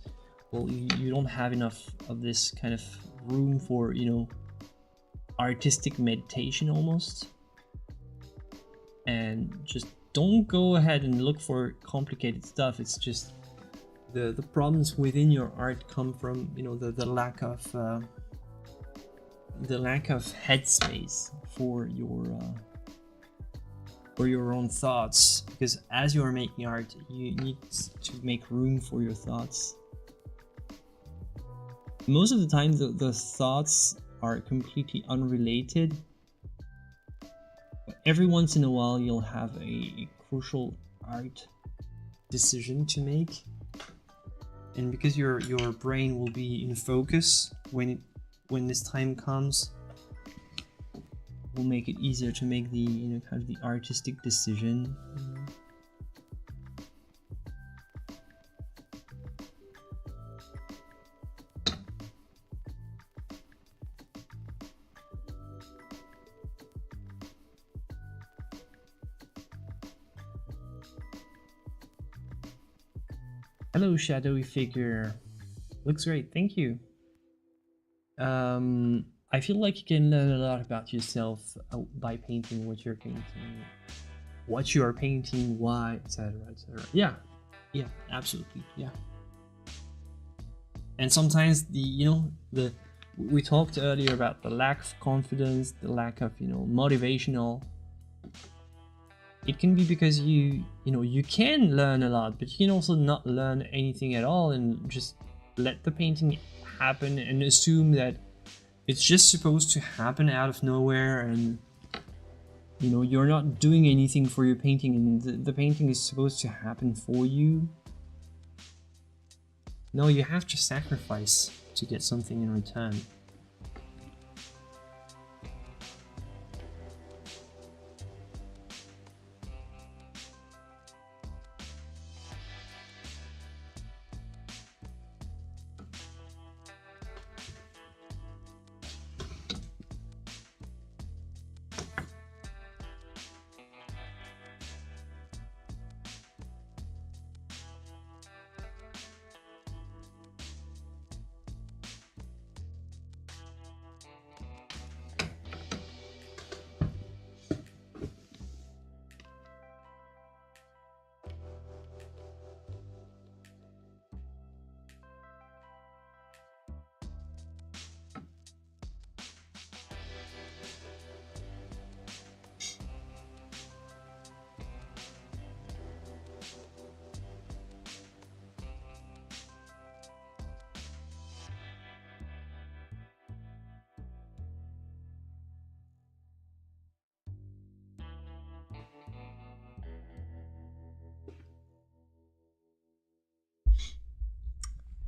A: well, you don't have enough of this kind of room for, you know, artistic meditation almost. And just don't go ahead and look for complicated stuff. It's just the problems within your art come from, you know, the lack of headspace for your own thoughts. Because as you are making art, you need to make room for your thoughts. Most of the time, the thoughts are completely unrelated. But every once in a while, you'll have a crucial art decision to make, and because your brain will be in focus when this time comes, will make it easier to make the, you know, kind of the artistic decision. Hello, shadowy figure. Looks great, thank you. I feel like you can learn a lot about yourself by painting what you're painting, why, etc., etc. Yeah, absolutely, yeah. And sometimes we talked earlier about the lack of confidence, the lack of, you know, motivational. It can be because you can learn a lot, but you can also not learn anything at all and just let the painting happen and assume that it's just supposed to happen out of nowhere, and, you know, you're not doing anything for your painting, and the painting is supposed to happen for you. No, you have to sacrifice to get something in return.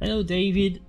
A: Hello, David.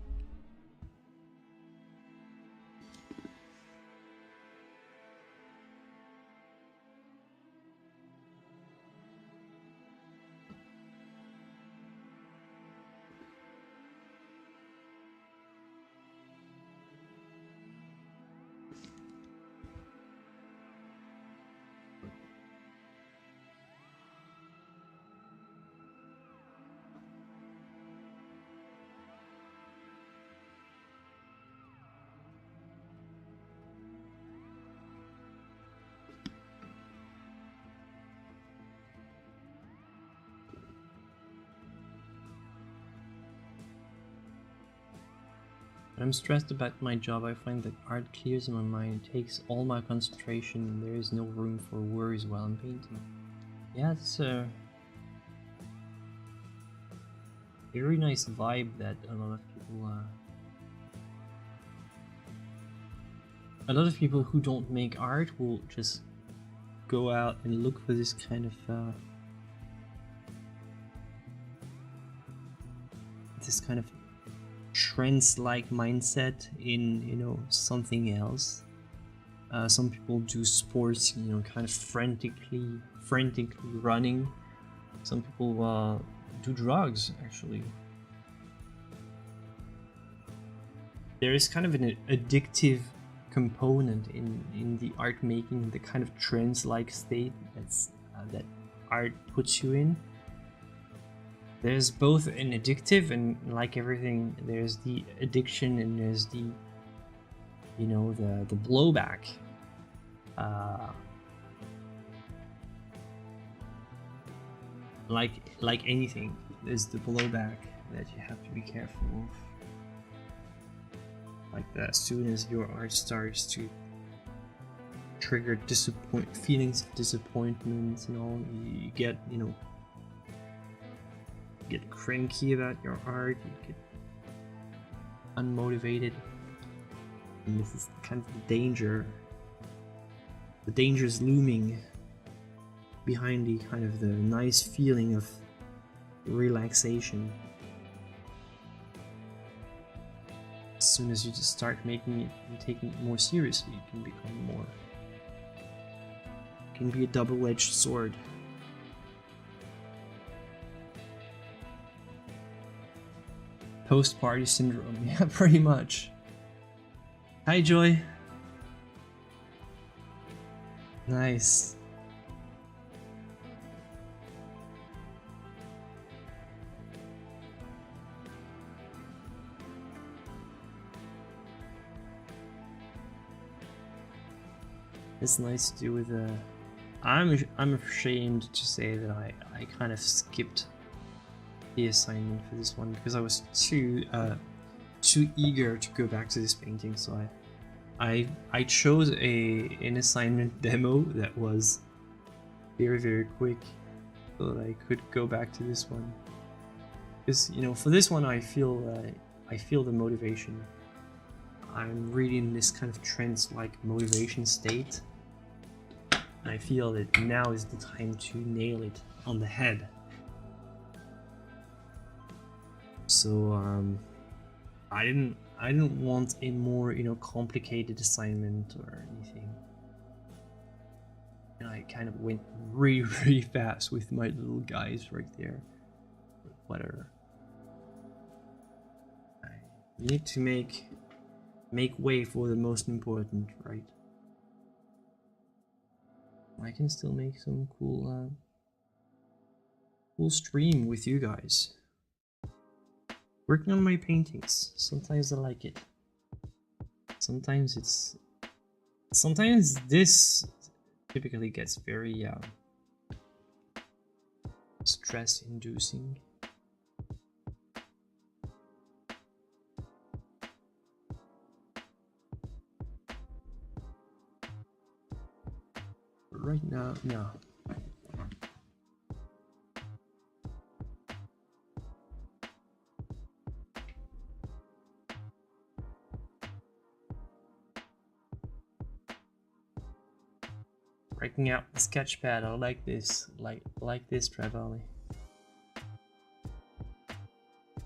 A: I'm stressed about my job. I find that art clears my mind. It takes all my concentration, and there is no room for worries while I'm painting. Yeah, very nice vibe that a lot of people who don't make art will just go out and look for this kind of trance-like mindset in, you know, something else. Some people do sports, you know, kind of frantically running. Some people do drugs, actually. There is kind of an addictive component in the art making, the kind of trance-like state that art puts you in. There's both an addictive, and like everything, there's the addiction and there's the, you know, the blowback. Like anything, there's the blowback that you have to be careful of. Like as soon as your art starts to trigger feelings of disappointment and all, you get, you know, get cranky about your art, you get unmotivated, and this is kind of the danger. The danger is looming behind the kind of the nice feeling of relaxation. As soon as you just start making it and taking it more seriously, it can become more. It can be a double-edged sword. Post-party syndrome, yeah, pretty much. Hi, Joy. Nice. It's nice to do with I'm ashamed to say that I kind of skipped the assignment for this one because I was too eager to go back to this painting, so I chose an assignment demo that was very quick so that I could go back to this one, because, you know, for this one I feel the motivation. I'm really in this kind of trance-like motivation state, and I feel that now is the time to nail it on the head. So I didn't want a more, you know, complicated assignment or anything, and I kind of went really fast with my little guys right there. But whatever. I need to make way for the most important, right? I can still make some cool stream with you guys. Working on my paintings. Sometimes I like it. Sometimes this typically gets very stress-inducing. But right now, no. Breaking out the sketch pad. I like this. Like this, Travali.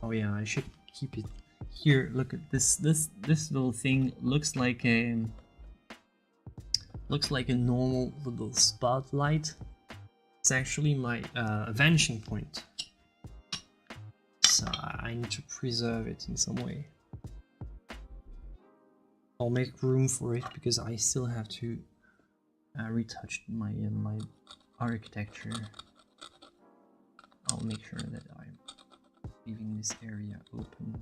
A: Oh yeah, I should keep it here. Look at this. This little thing looks like a normal little spotlight. It's actually my vanishing point. So I need to preserve it in some way. I'll make room for it because I still have to retouch my architecture. I'll make sure that I'm leaving this area open.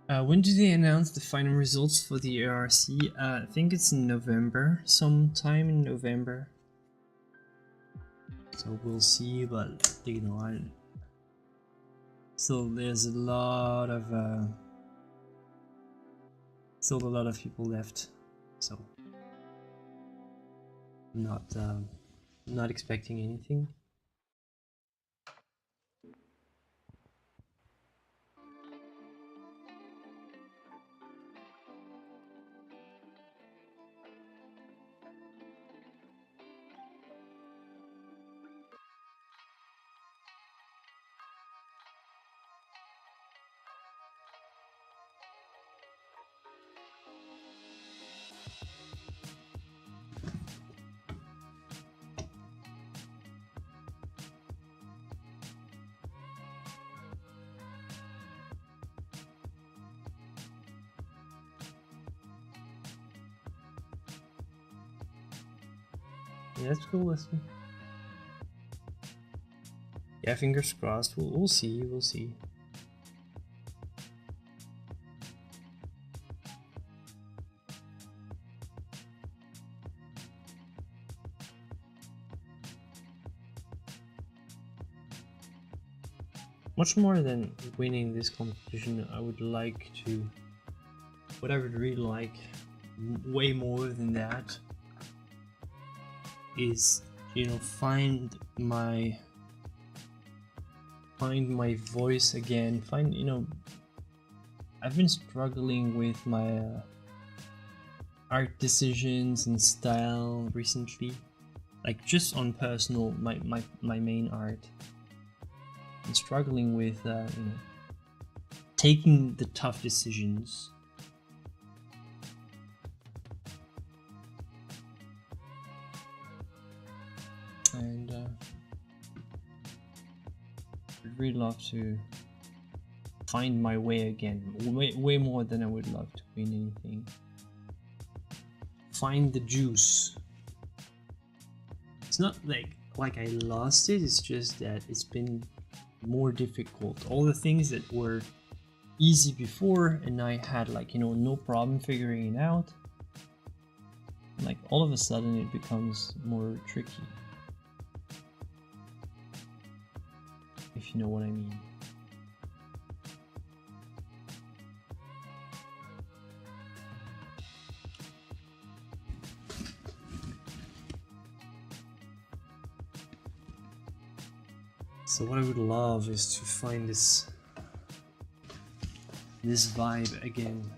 A: When do they announce the final results for the ARC? I think it's in November, sometime in November. So we'll see, but you know, so there's a lot of still a lot of people left, so not expecting anything. Yeah, that's cool. Let's see. Yeah, fingers crossed. We'll see. We'll see. Much more than winning this competition, I would like to. What I would really like, way more than that, is, you know, find my voice again. You know, I've been struggling with my art decisions and style recently, like just on personal, my main art. I'm struggling with you know, taking the tough decisions. And I'd really love to find my way again, way more than I would love to win anything. Find the juice. It's not like I lost it, it's just that it's been more difficult. All the things that were easy before and I had, like, you know, no problem figuring it out, like all of a sudden it becomes more tricky. If you know what I mean. So what I would love is to find this vibe again.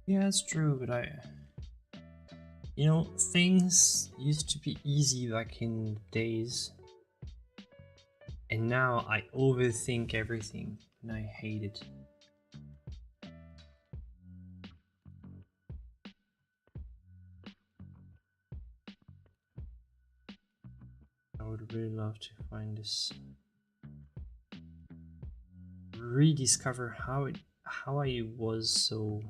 A: Yeah, it's true, but you know, things used to be easy back in the days, and now I overthink everything, and I hate it. I would really love to find this, rediscover how I was so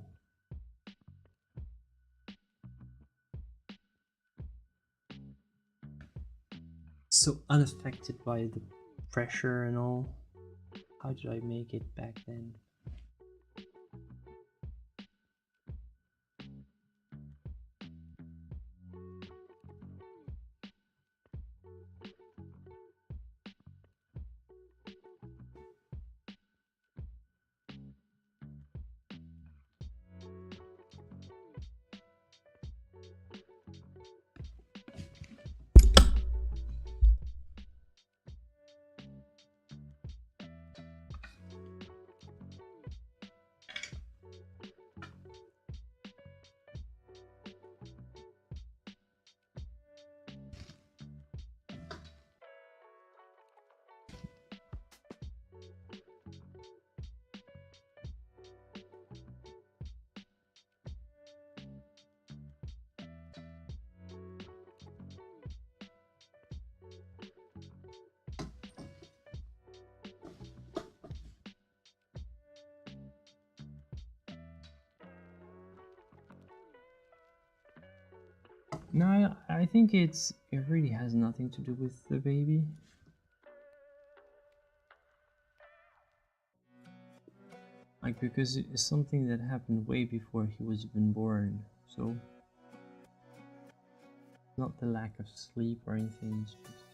A: unaffected by the pressure and all. How did I make it back then? No, I think it really has nothing to do with the baby. Like, because it's something that happened way before he was even born, so not the lack of sleep or anything, it's just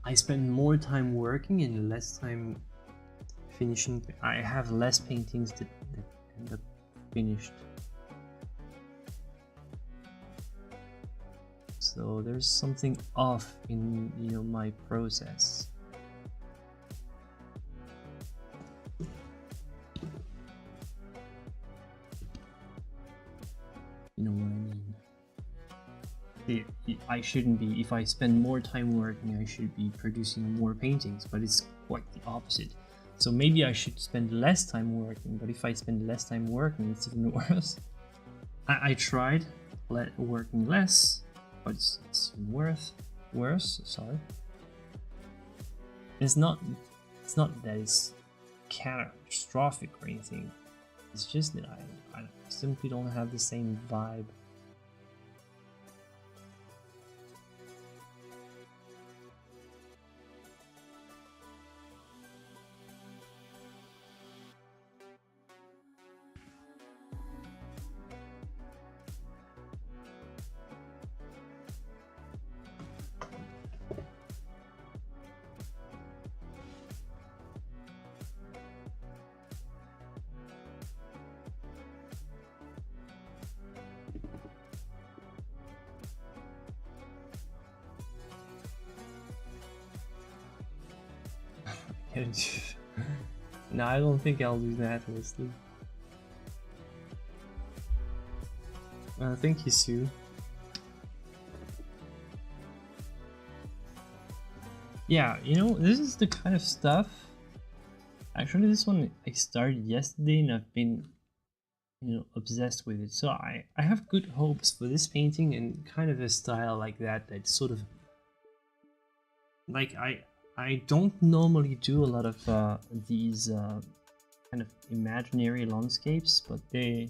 A: I spend more time working and less time finishing. I have less paintings that end up finished. So there's something off in, you know, my process. You know what I mean? I shouldn't be, if I spend more time working, I should be producing more paintings, but it's quite the opposite. So maybe I should spend less time working, but if I spend less time working, it's even worse. I tried working less, but it's even worse. Sorry. It's not that it's catastrophic or anything. It's just that I simply don't have the same vibe. No, I don't think I'll do that, honestly. Thank you, Sue. Yeah, you know, this is the kind of stuff. Actually, this one I started yesterday and I've been, you know, obsessed with it. So I have good hopes for this painting and kind of a style like that. That's sort of like I don't normally do a lot of these kind of imaginary landscapes, but they're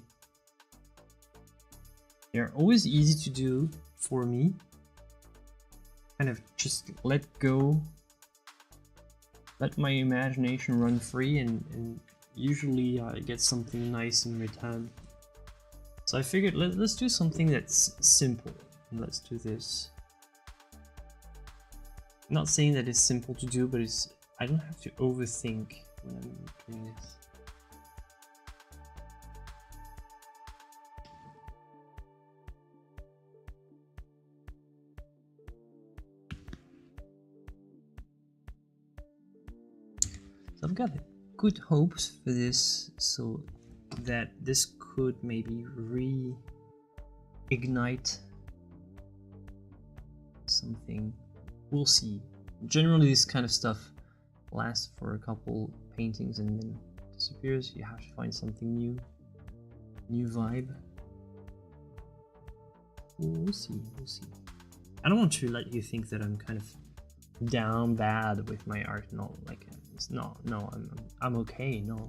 A: always easy to do for me. Kind of just let go, let my imagination run free, and usually I get something nice in return. So I figured let's do something that's simple. Let's do this. I'm not saying that it's simple to do, but I don't have to overthink when I'm doing this. So I've got good hopes for this, so that this could maybe reignite something. We'll see. Generally, this kind of stuff lasts for a couple paintings and then disappears. You have to find something new vibe. We'll see. I don't want to let you think that I'm kind of down bad with my art. No, like no, I'm okay. No.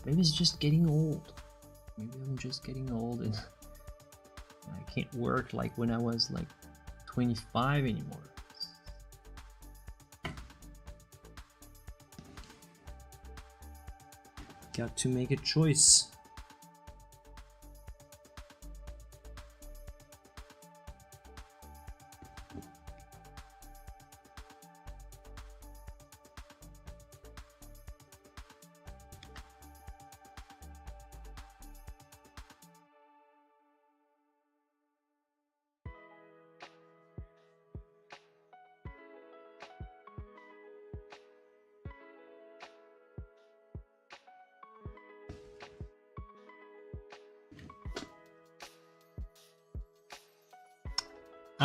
A: Maybe it's just getting old. Maybe I'm just getting old and I can't work like when I was like 25 anymore. Got to make a choice.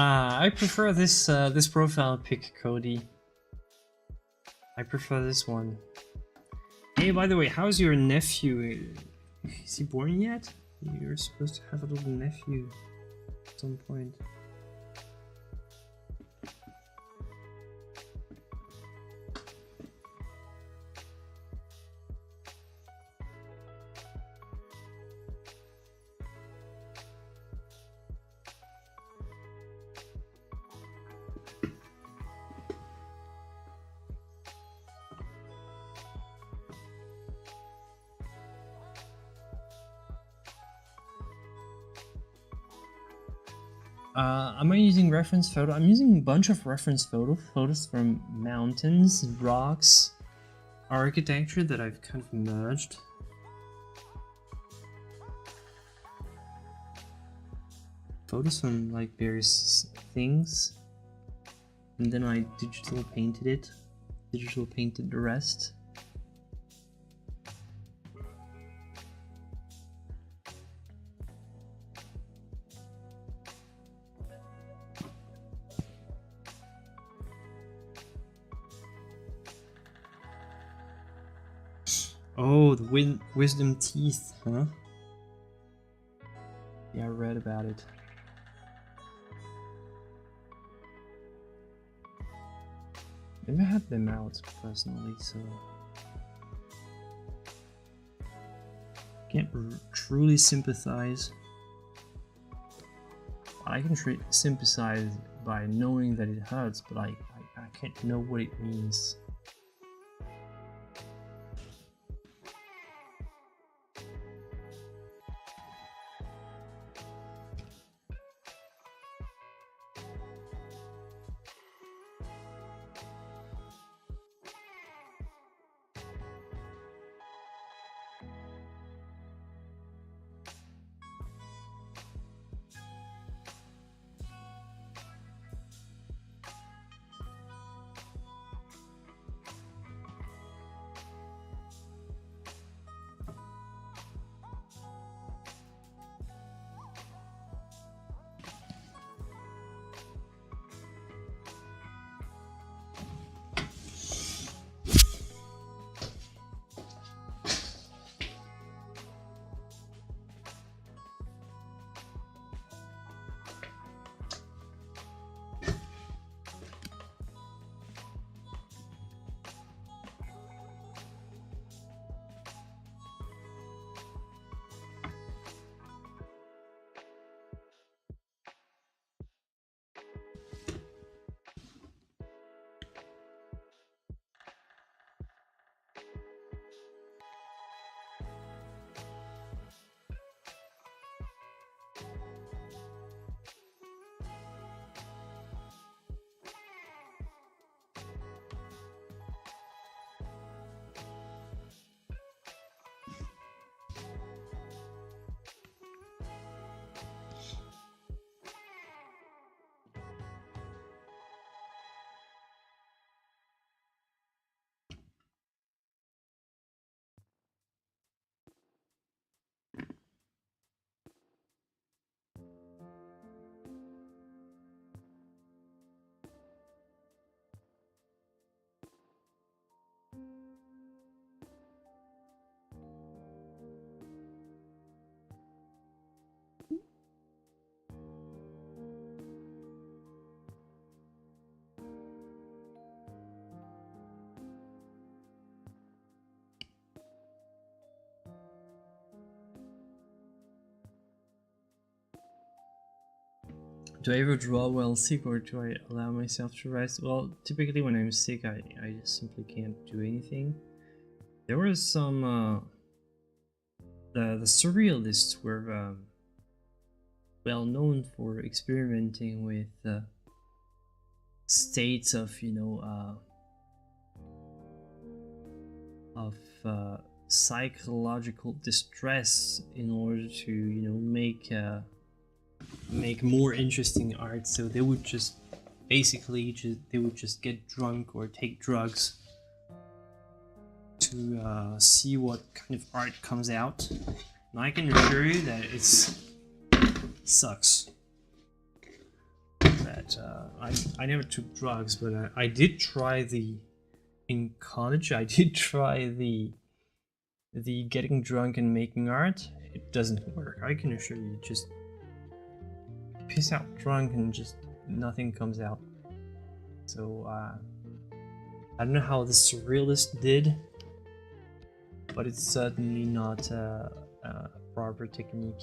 A: I prefer this this profile pic, Cody. I prefer this one. Hey, by the way, how's your nephew? Is he born yet? You're supposed to have a little nephew at some point. Am I using reference photo? I'm using a bunch of reference photos from mountains, rocks, architecture that I've kind of merged. Photos from like various things, and then I digital painted the rest. Oh, the wisdom teeth, huh? Yeah, I read about it. Never had them out personally, so can't truly sympathize. I can sympathize by knowing that it hurts, but I can't know what it means. Do I ever draw while sick, or do I allow myself to rest? Well, typically when I'm sick, I just simply can't do anything. There was some the surrealists were well known for experimenting with states of, you know, psychological distress in order to, you know, make more interesting art. So they would just basically just get drunk or take drugs to see what kind of art comes out. And I can assure you that it sucks. That I never took drugs, but I did try in college. I did try the getting drunk and making art. It doesn't work. I can assure you. Just piss out drunk and just nothing comes out. So I don't know how the surrealist did, but it's certainly not a proper technique.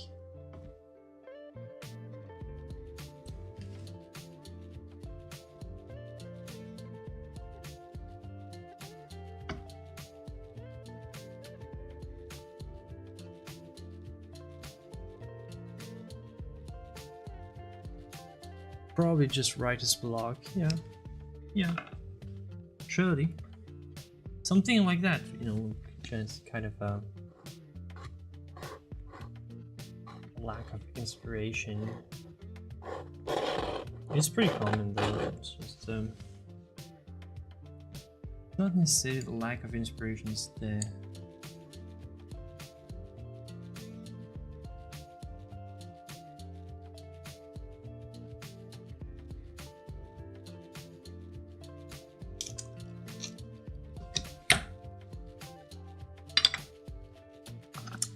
A: probably just writer's block. Yeah, surely. Something like that, you know, just kind of a lack of inspiration. It's pretty common though. It's just not necessarily the lack of inspiration, it's the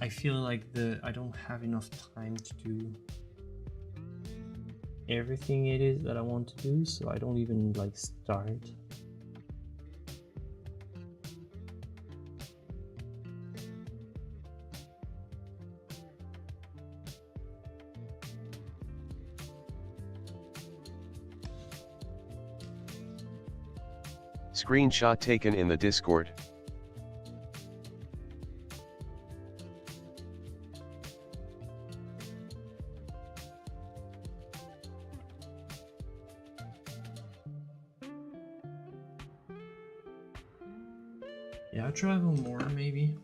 A: I feel like I don't have enough time to do everything it is that I want to do, so I don't even like start.
B: Screenshot taken in the Discord.
A: Yeah, I'll try one more maybe.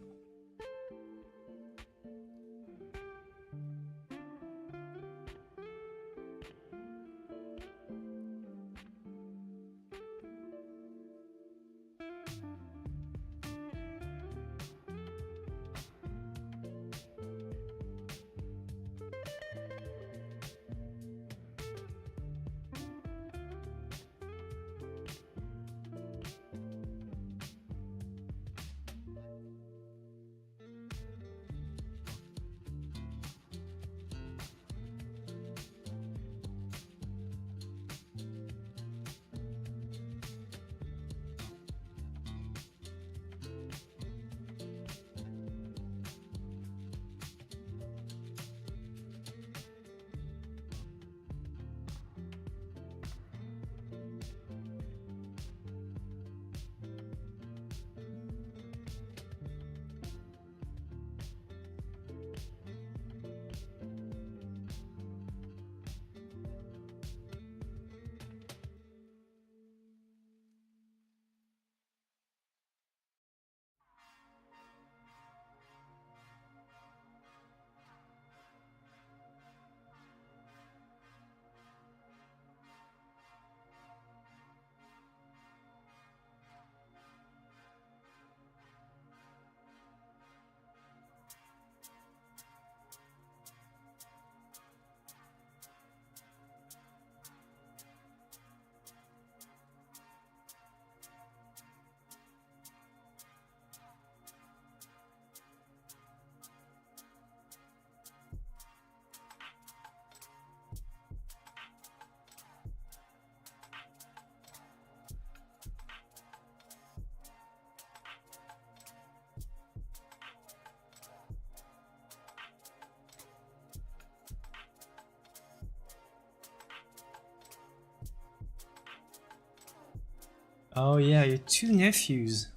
A: Oh yeah, your two nephews.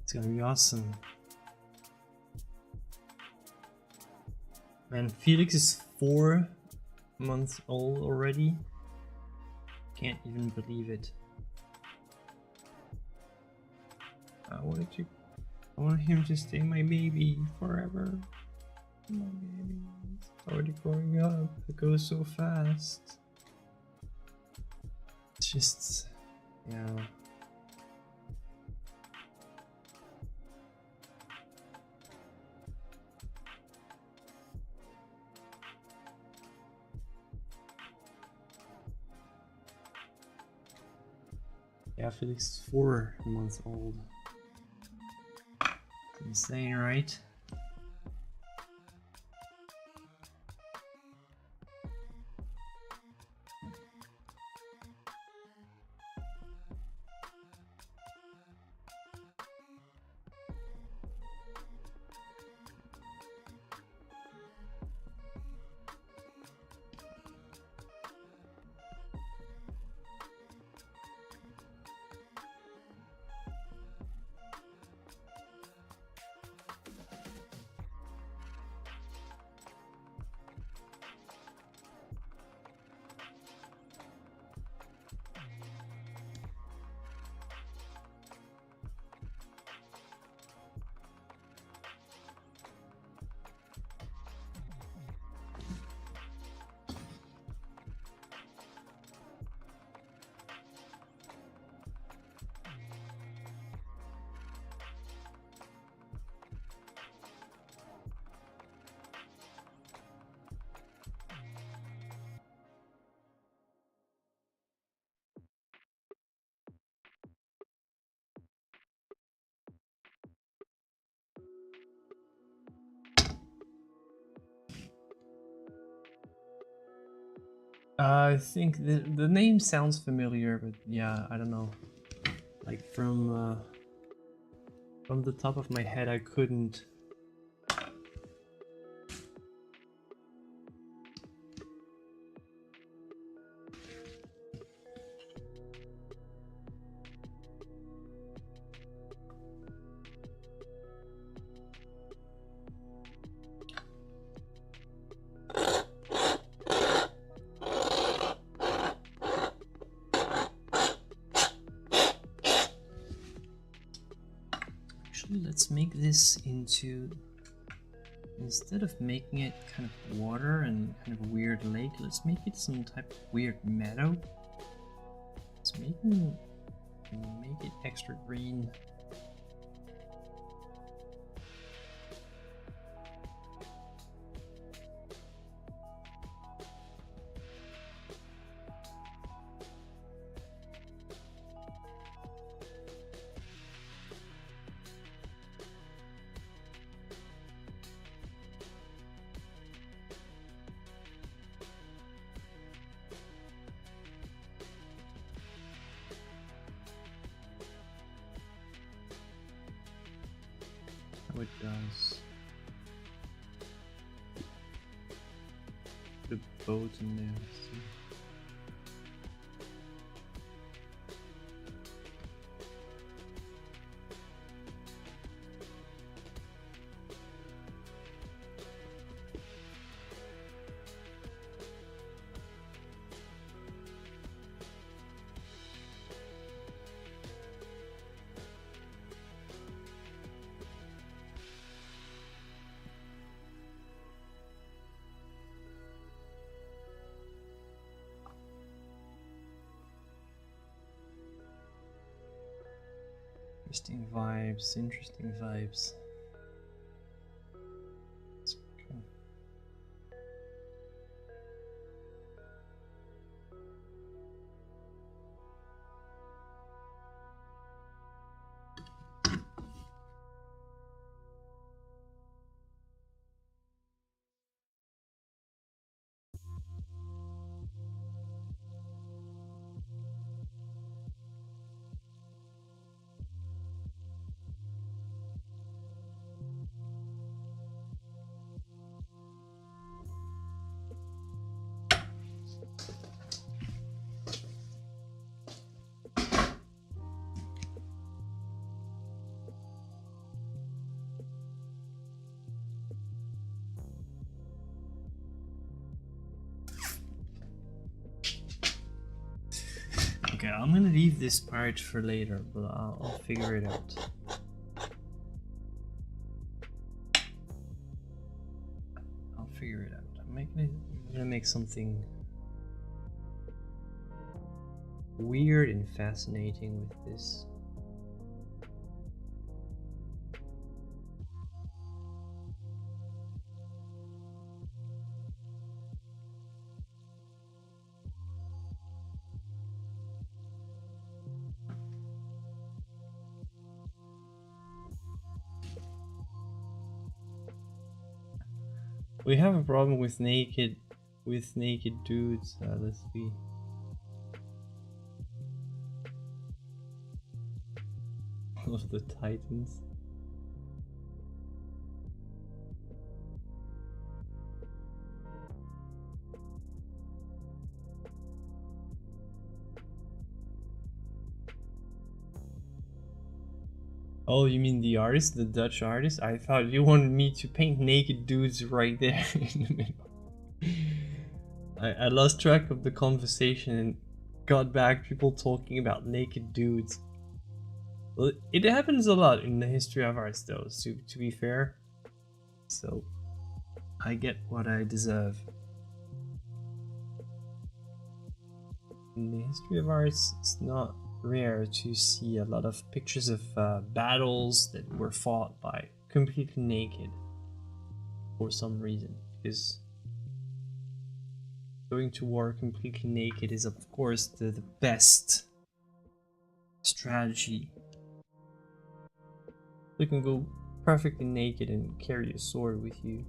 A: It's gonna be awesome. Man, Felix is 4 months old already. Can't even believe it. I want him to stay my baby forever. My baby is already growing up. It goes so fast. It's just, yeah. Yeah, Felix is 4 months old. Insane, right? I think the name sounds familiar, but yeah, I don't know. Like from the top of my head, I couldn't. Actually, let's make this into, instead of making it kind of water and kind of a weird lake, let's make it some type of weird meadow. Let's make it extra green. How it does. The boat in there. See? Interesting vibes, interesting vibes. Let's go. Okay, I'm gonna leave this part for later, but I'll figure it out. I'll figure it out. I'm gonna make something weird and fascinating with this. We have a problem with naked dudes. Let's see. All of the Titans. Oh, you mean the artist, the Dutch artist? I thought you wanted me to paint naked dudes right there in the middle. I lost track of the conversation and got back people talking about naked dudes. Well, it happens a lot in the history of art though, to be fair. So, I get what I deserve. In the history of arts, it's not rare to see a lot of pictures of battles that were fought by completely naked for some reason, because going to war completely naked is of course the best strategy. You can go perfectly naked and carry a sword with you.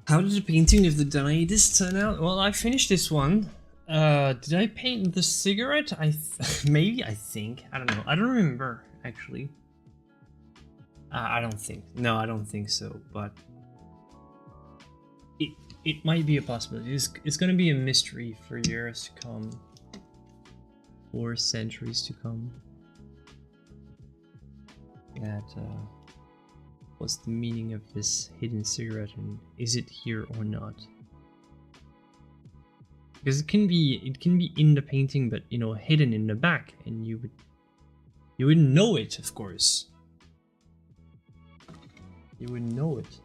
A: How did the painting of the Danaidis turn out? Well, I finished this one. Did I paint the cigarette? Maybe, I think. I don't know. I don't remember, actually. I don't think. No, I don't think so, but... It might be a possibility. It's gonna be a mystery for years to come. For centuries to come. That, what's the meaning of this hidden cigarette, and is it here or not? Because it can be in the painting, but you know, hidden in the back, and you wouldn't know it, of course. You wouldn't know it.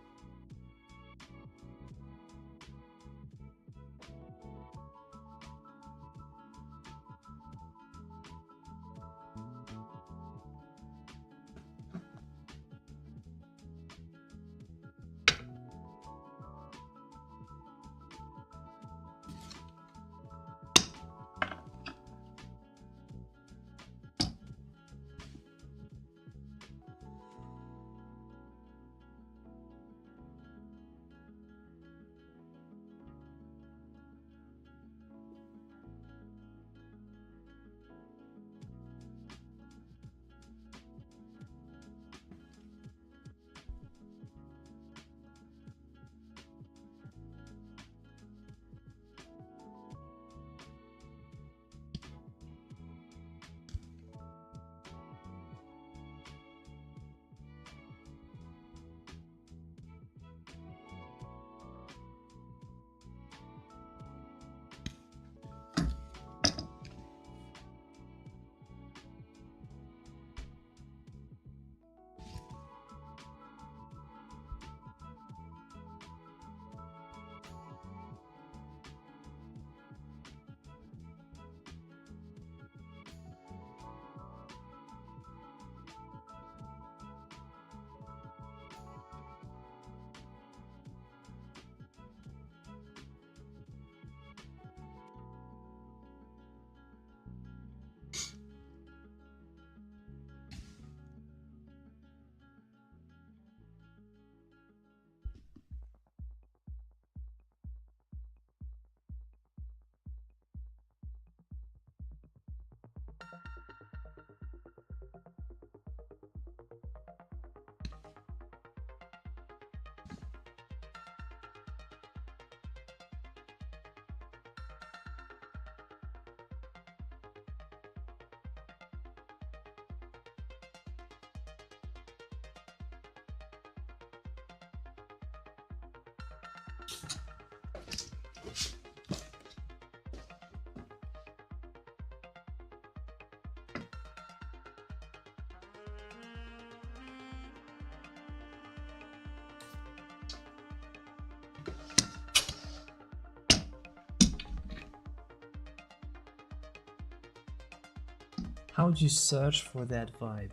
A: How would you search for that vibe?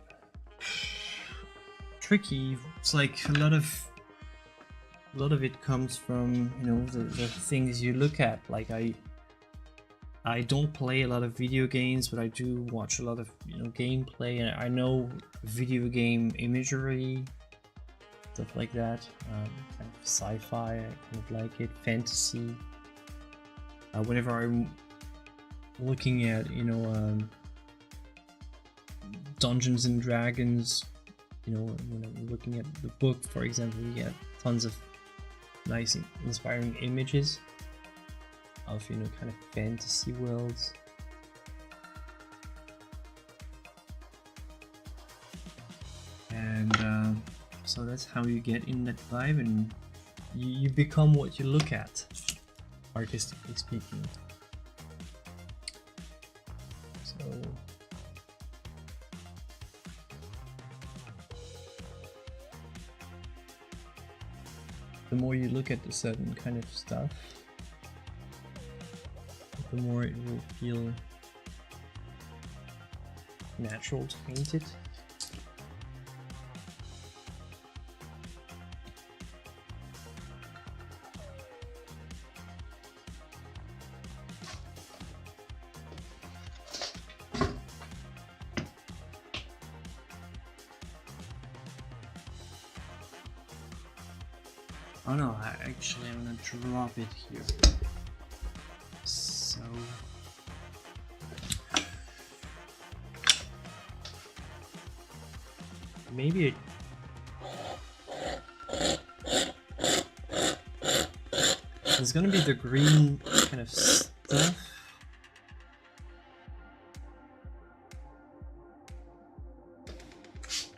A: Tricky. It's like a lot of it comes from, you know, the things you look at. Like I don't play a lot of video games, but I do watch a lot of, you know, gameplay, and I know video game imagery, stuff like that. Kind of sci-fi, I kind of like it. Fantasy. Whenever I'm looking at, you know, Dungeons and Dragons, you know, when I'm looking at the book, for example, you get tons of nice, inspiring images of, you know, kind of fantasy worlds. And so that's how you get in that vibe, and you become what you look at, artistically speaking. So the more you look at a certain kind of stuff, the more it will feel natural to paint it. Oh no, actually I'm gonna drop it here. So maybe it. It's gonna be the green kind of stuff.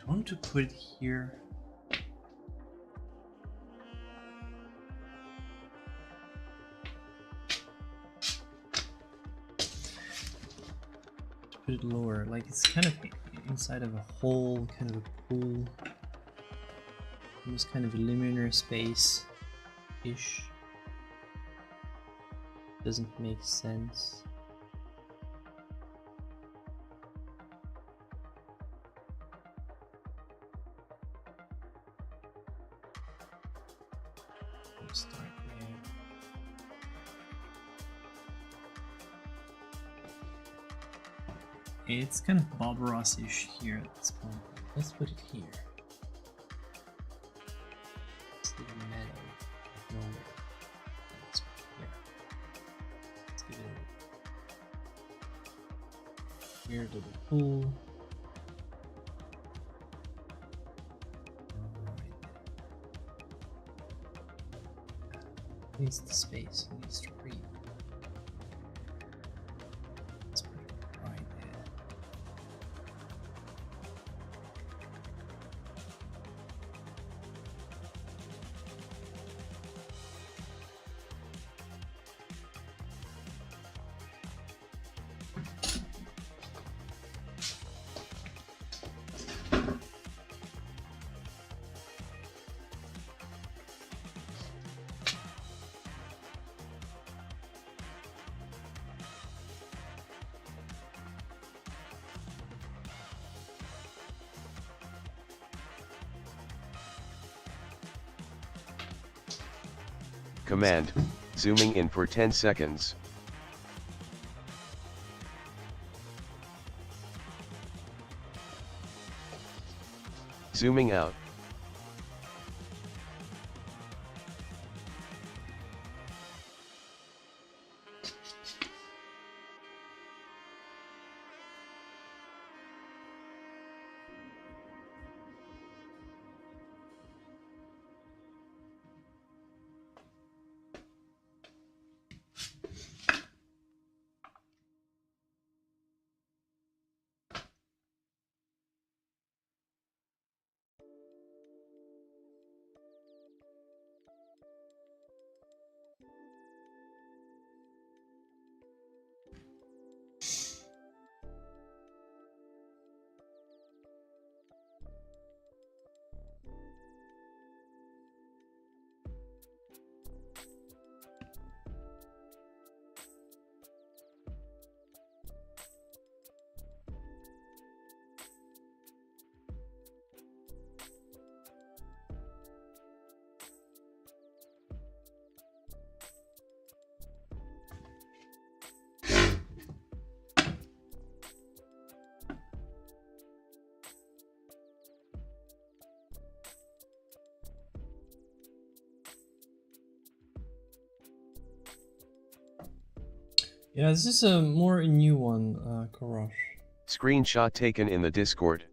A: I want to put it here. Put it lower, like it's kind of inside of a hole, kind of a pool. Almost kind of a linear space-ish. Doesn't make sense. Let's start there. It's kind of Bob Ross-ish here at this point. Let's put it here. It's the meadow of nowhere. Let's put it here. Let's give it a weird little pool. Needs the space, it needs to breathe. Let's put it right there.
B: Command, zooming in for 10 seconds. Zooming out.
A: Yeah, this is a more new one, Korosh.
B: Screenshot taken in the Discord.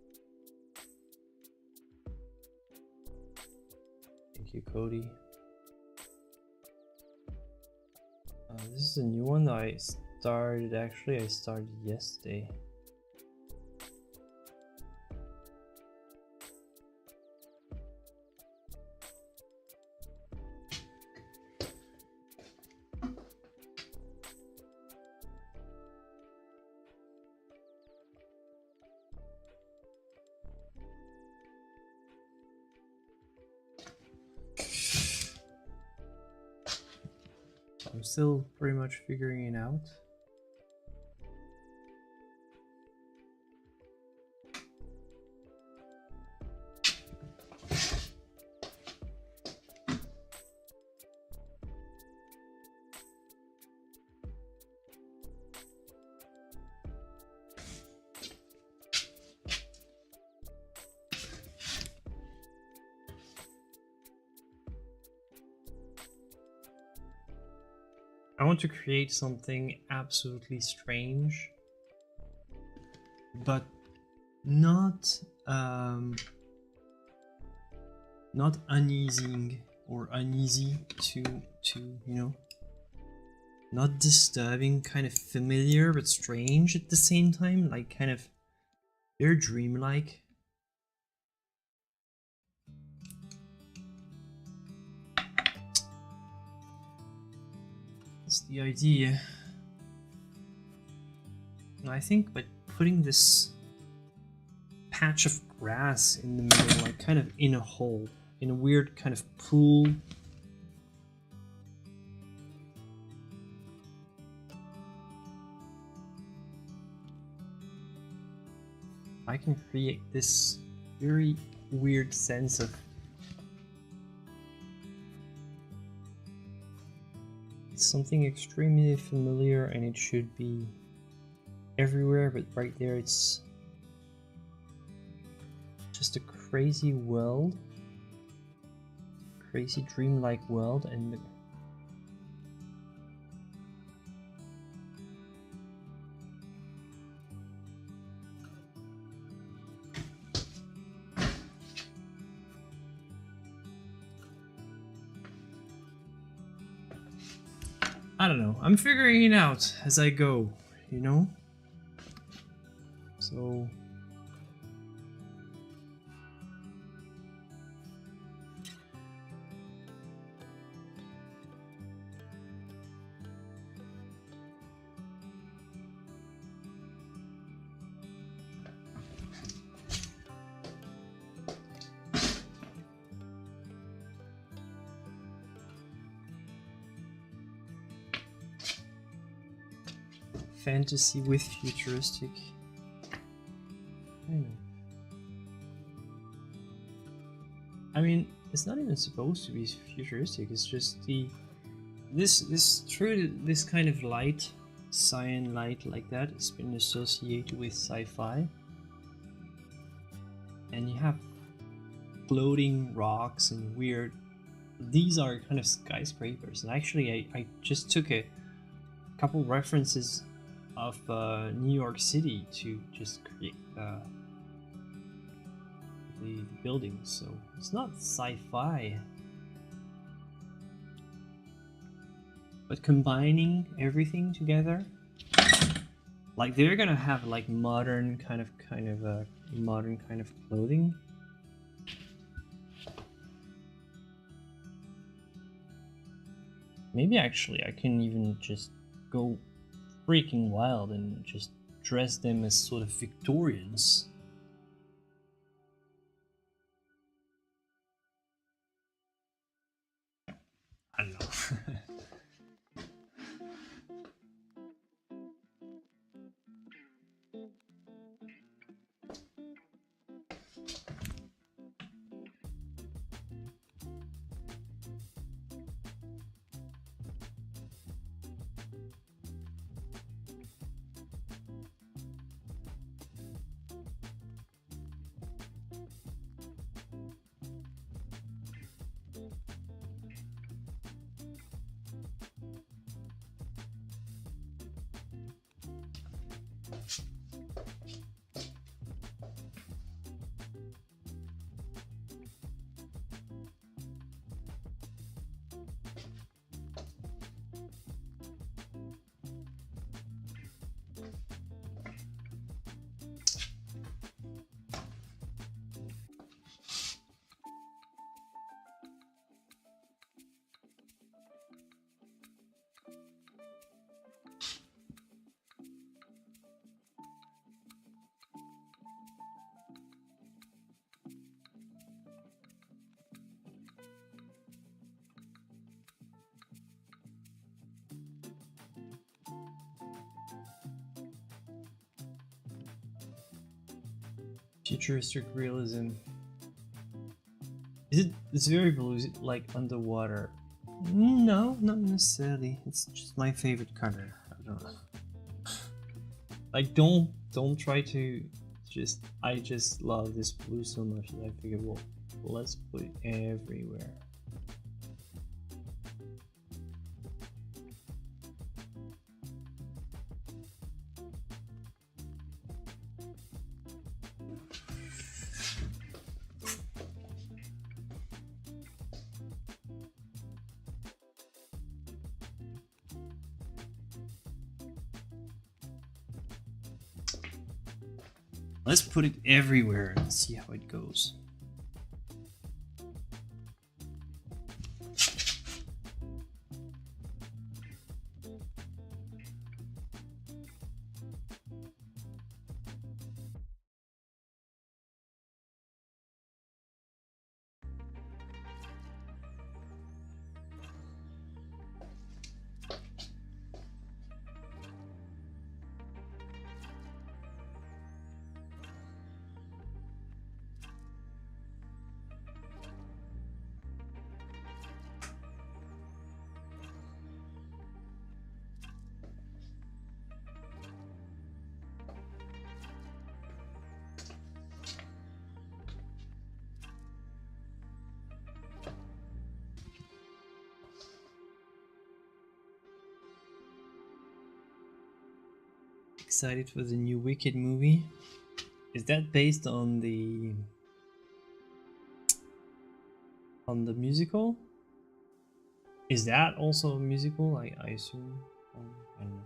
A: Thank you, Cody. This is a new one that I started yesterday. I'm still pretty much figuring it out. I want to create something absolutely strange, but not not uneasy or uneasy to you know, not disturbing, kind of familiar but strange at the same time, like kind of very dreamlike. That's the idea. And I think by putting this patch of grass in the middle, like kind of in a hole, in a weird kind of pool, I can create this very weird sense of something extremely familiar, and it should be everywhere, but right there it's just a crazy world, crazy dreamlike world. And I don't know, I'm figuring it out as I go, you know? So fantasy with futuristic. I mean, it's not even supposed to be futuristic. It's just this kind of light, cyan light like that, has been associated with sci-fi, and you have floating rocks and weird. These are kind of skyscrapers, and actually, I just took a couple references of New York City to just create the buildings, so it's not sci-fi, but combining everything together, like they're gonna have like modern kind of modern kind of clothing. Maybe actually I can even just go freaking wild and just dress them as sort of Victorians. I don't know. Futuristic realism. It's very blue, is it like underwater? No, not necessarily. It's just my favorite color. I don't know. Like don't try to I just love this blue so much that I figured, well, let's put it everywhere. Let's put it everywhere and see how it goes. Excited for the new Wicked movie. Is that based on the musical? Is that also a musical? I assume. I don't know.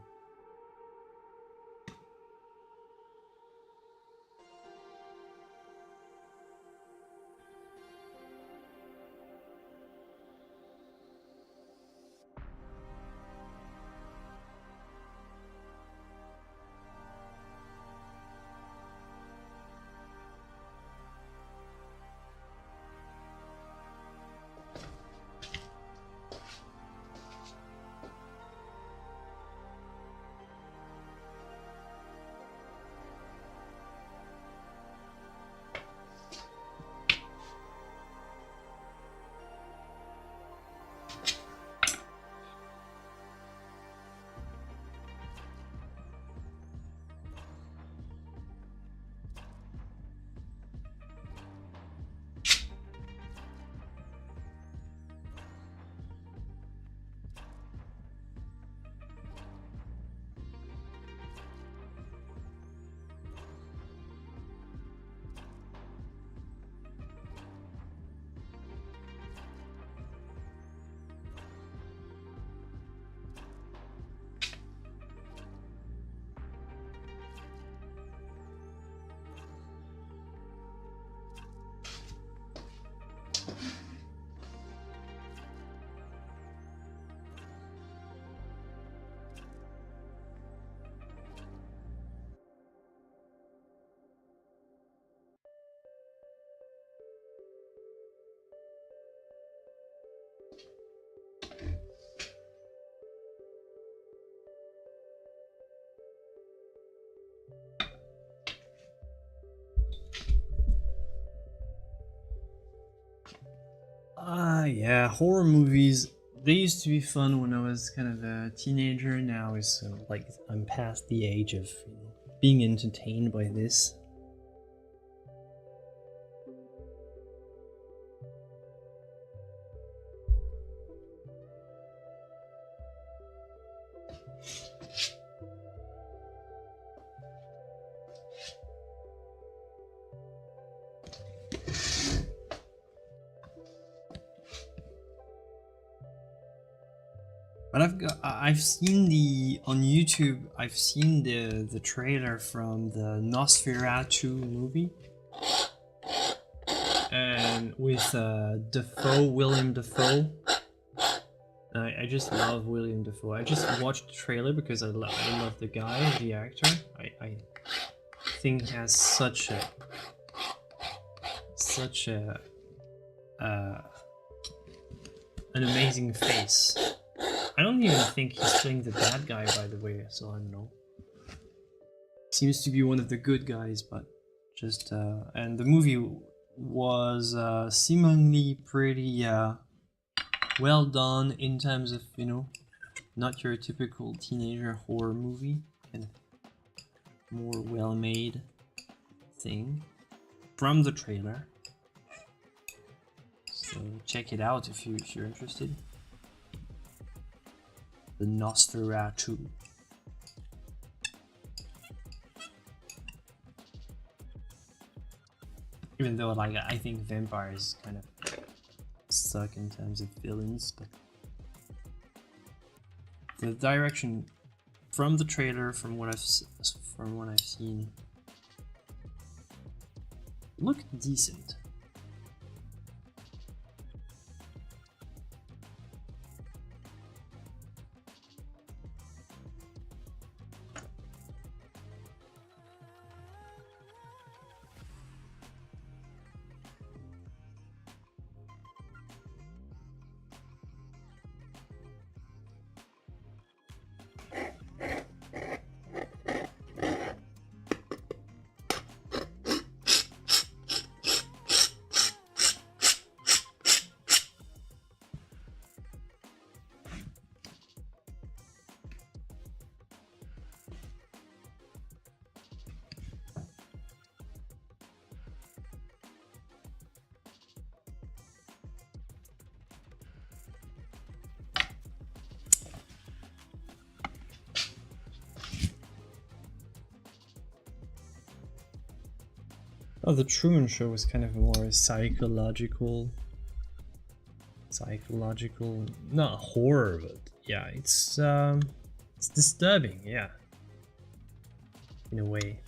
A: Yeah, horror movies, they used to be fun when I was kind of a teenager. Now it's like I'm past the age of being entertained by this. But I've seen on YouTube. I've seen the trailer from the Nosferatu movie, and with William Dafoe. I just love William Dafoe. I just watched the trailer because I love the guy, the actor. I think he has such a an amazing face. I don't even think he's playing the bad guy, by the way, so I don't know. Seems to be one of the good guys, but just and the movie was seemingly pretty well done in terms of, not your typical teenager horror movie, and more well-made thing from the trailer. So check it out if you're interested. The Nosferatu. Even though, like, I think vampires kind of suck in terms of villains, but the direction from the trailer, from what I've seen, look decent. Oh, the Truman Show was kind of more psychological, not horror, but yeah, it's disturbing, yeah, in a way.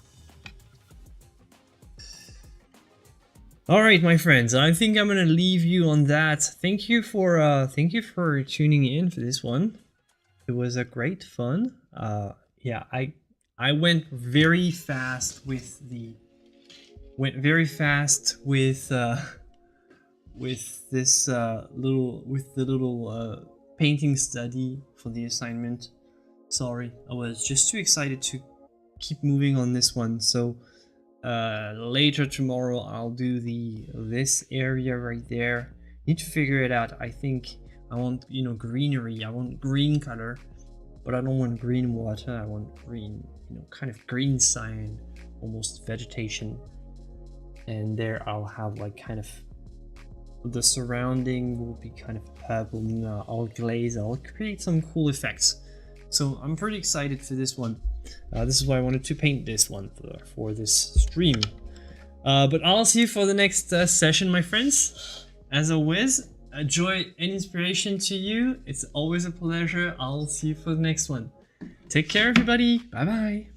A: All right, my friends, I think I'm gonna leave you on that. Thank you for tuning in for this one. It was a great fun. Yeah, I went very fast with the this little painting study for the assignment. Sorry, I was just too excited to keep moving on this one. So later tomorrow I'll do this area right there. Need to figure it out. I think I want, you know, greenery. I want green color, but I don't want green water. I want green, you know, kind of green sign, almost vegetation. And there I'll have like kind of the surrounding will be kind of purple. I'll glaze, I'll create some cool effects. So I'm pretty excited for this one. This is why I wanted to paint this one for this stream. But I'll see you for the next session, my friends. As always, joy and inspiration to you. It's always a pleasure. I'll see you for the next one. Take care, everybody. Bye bye.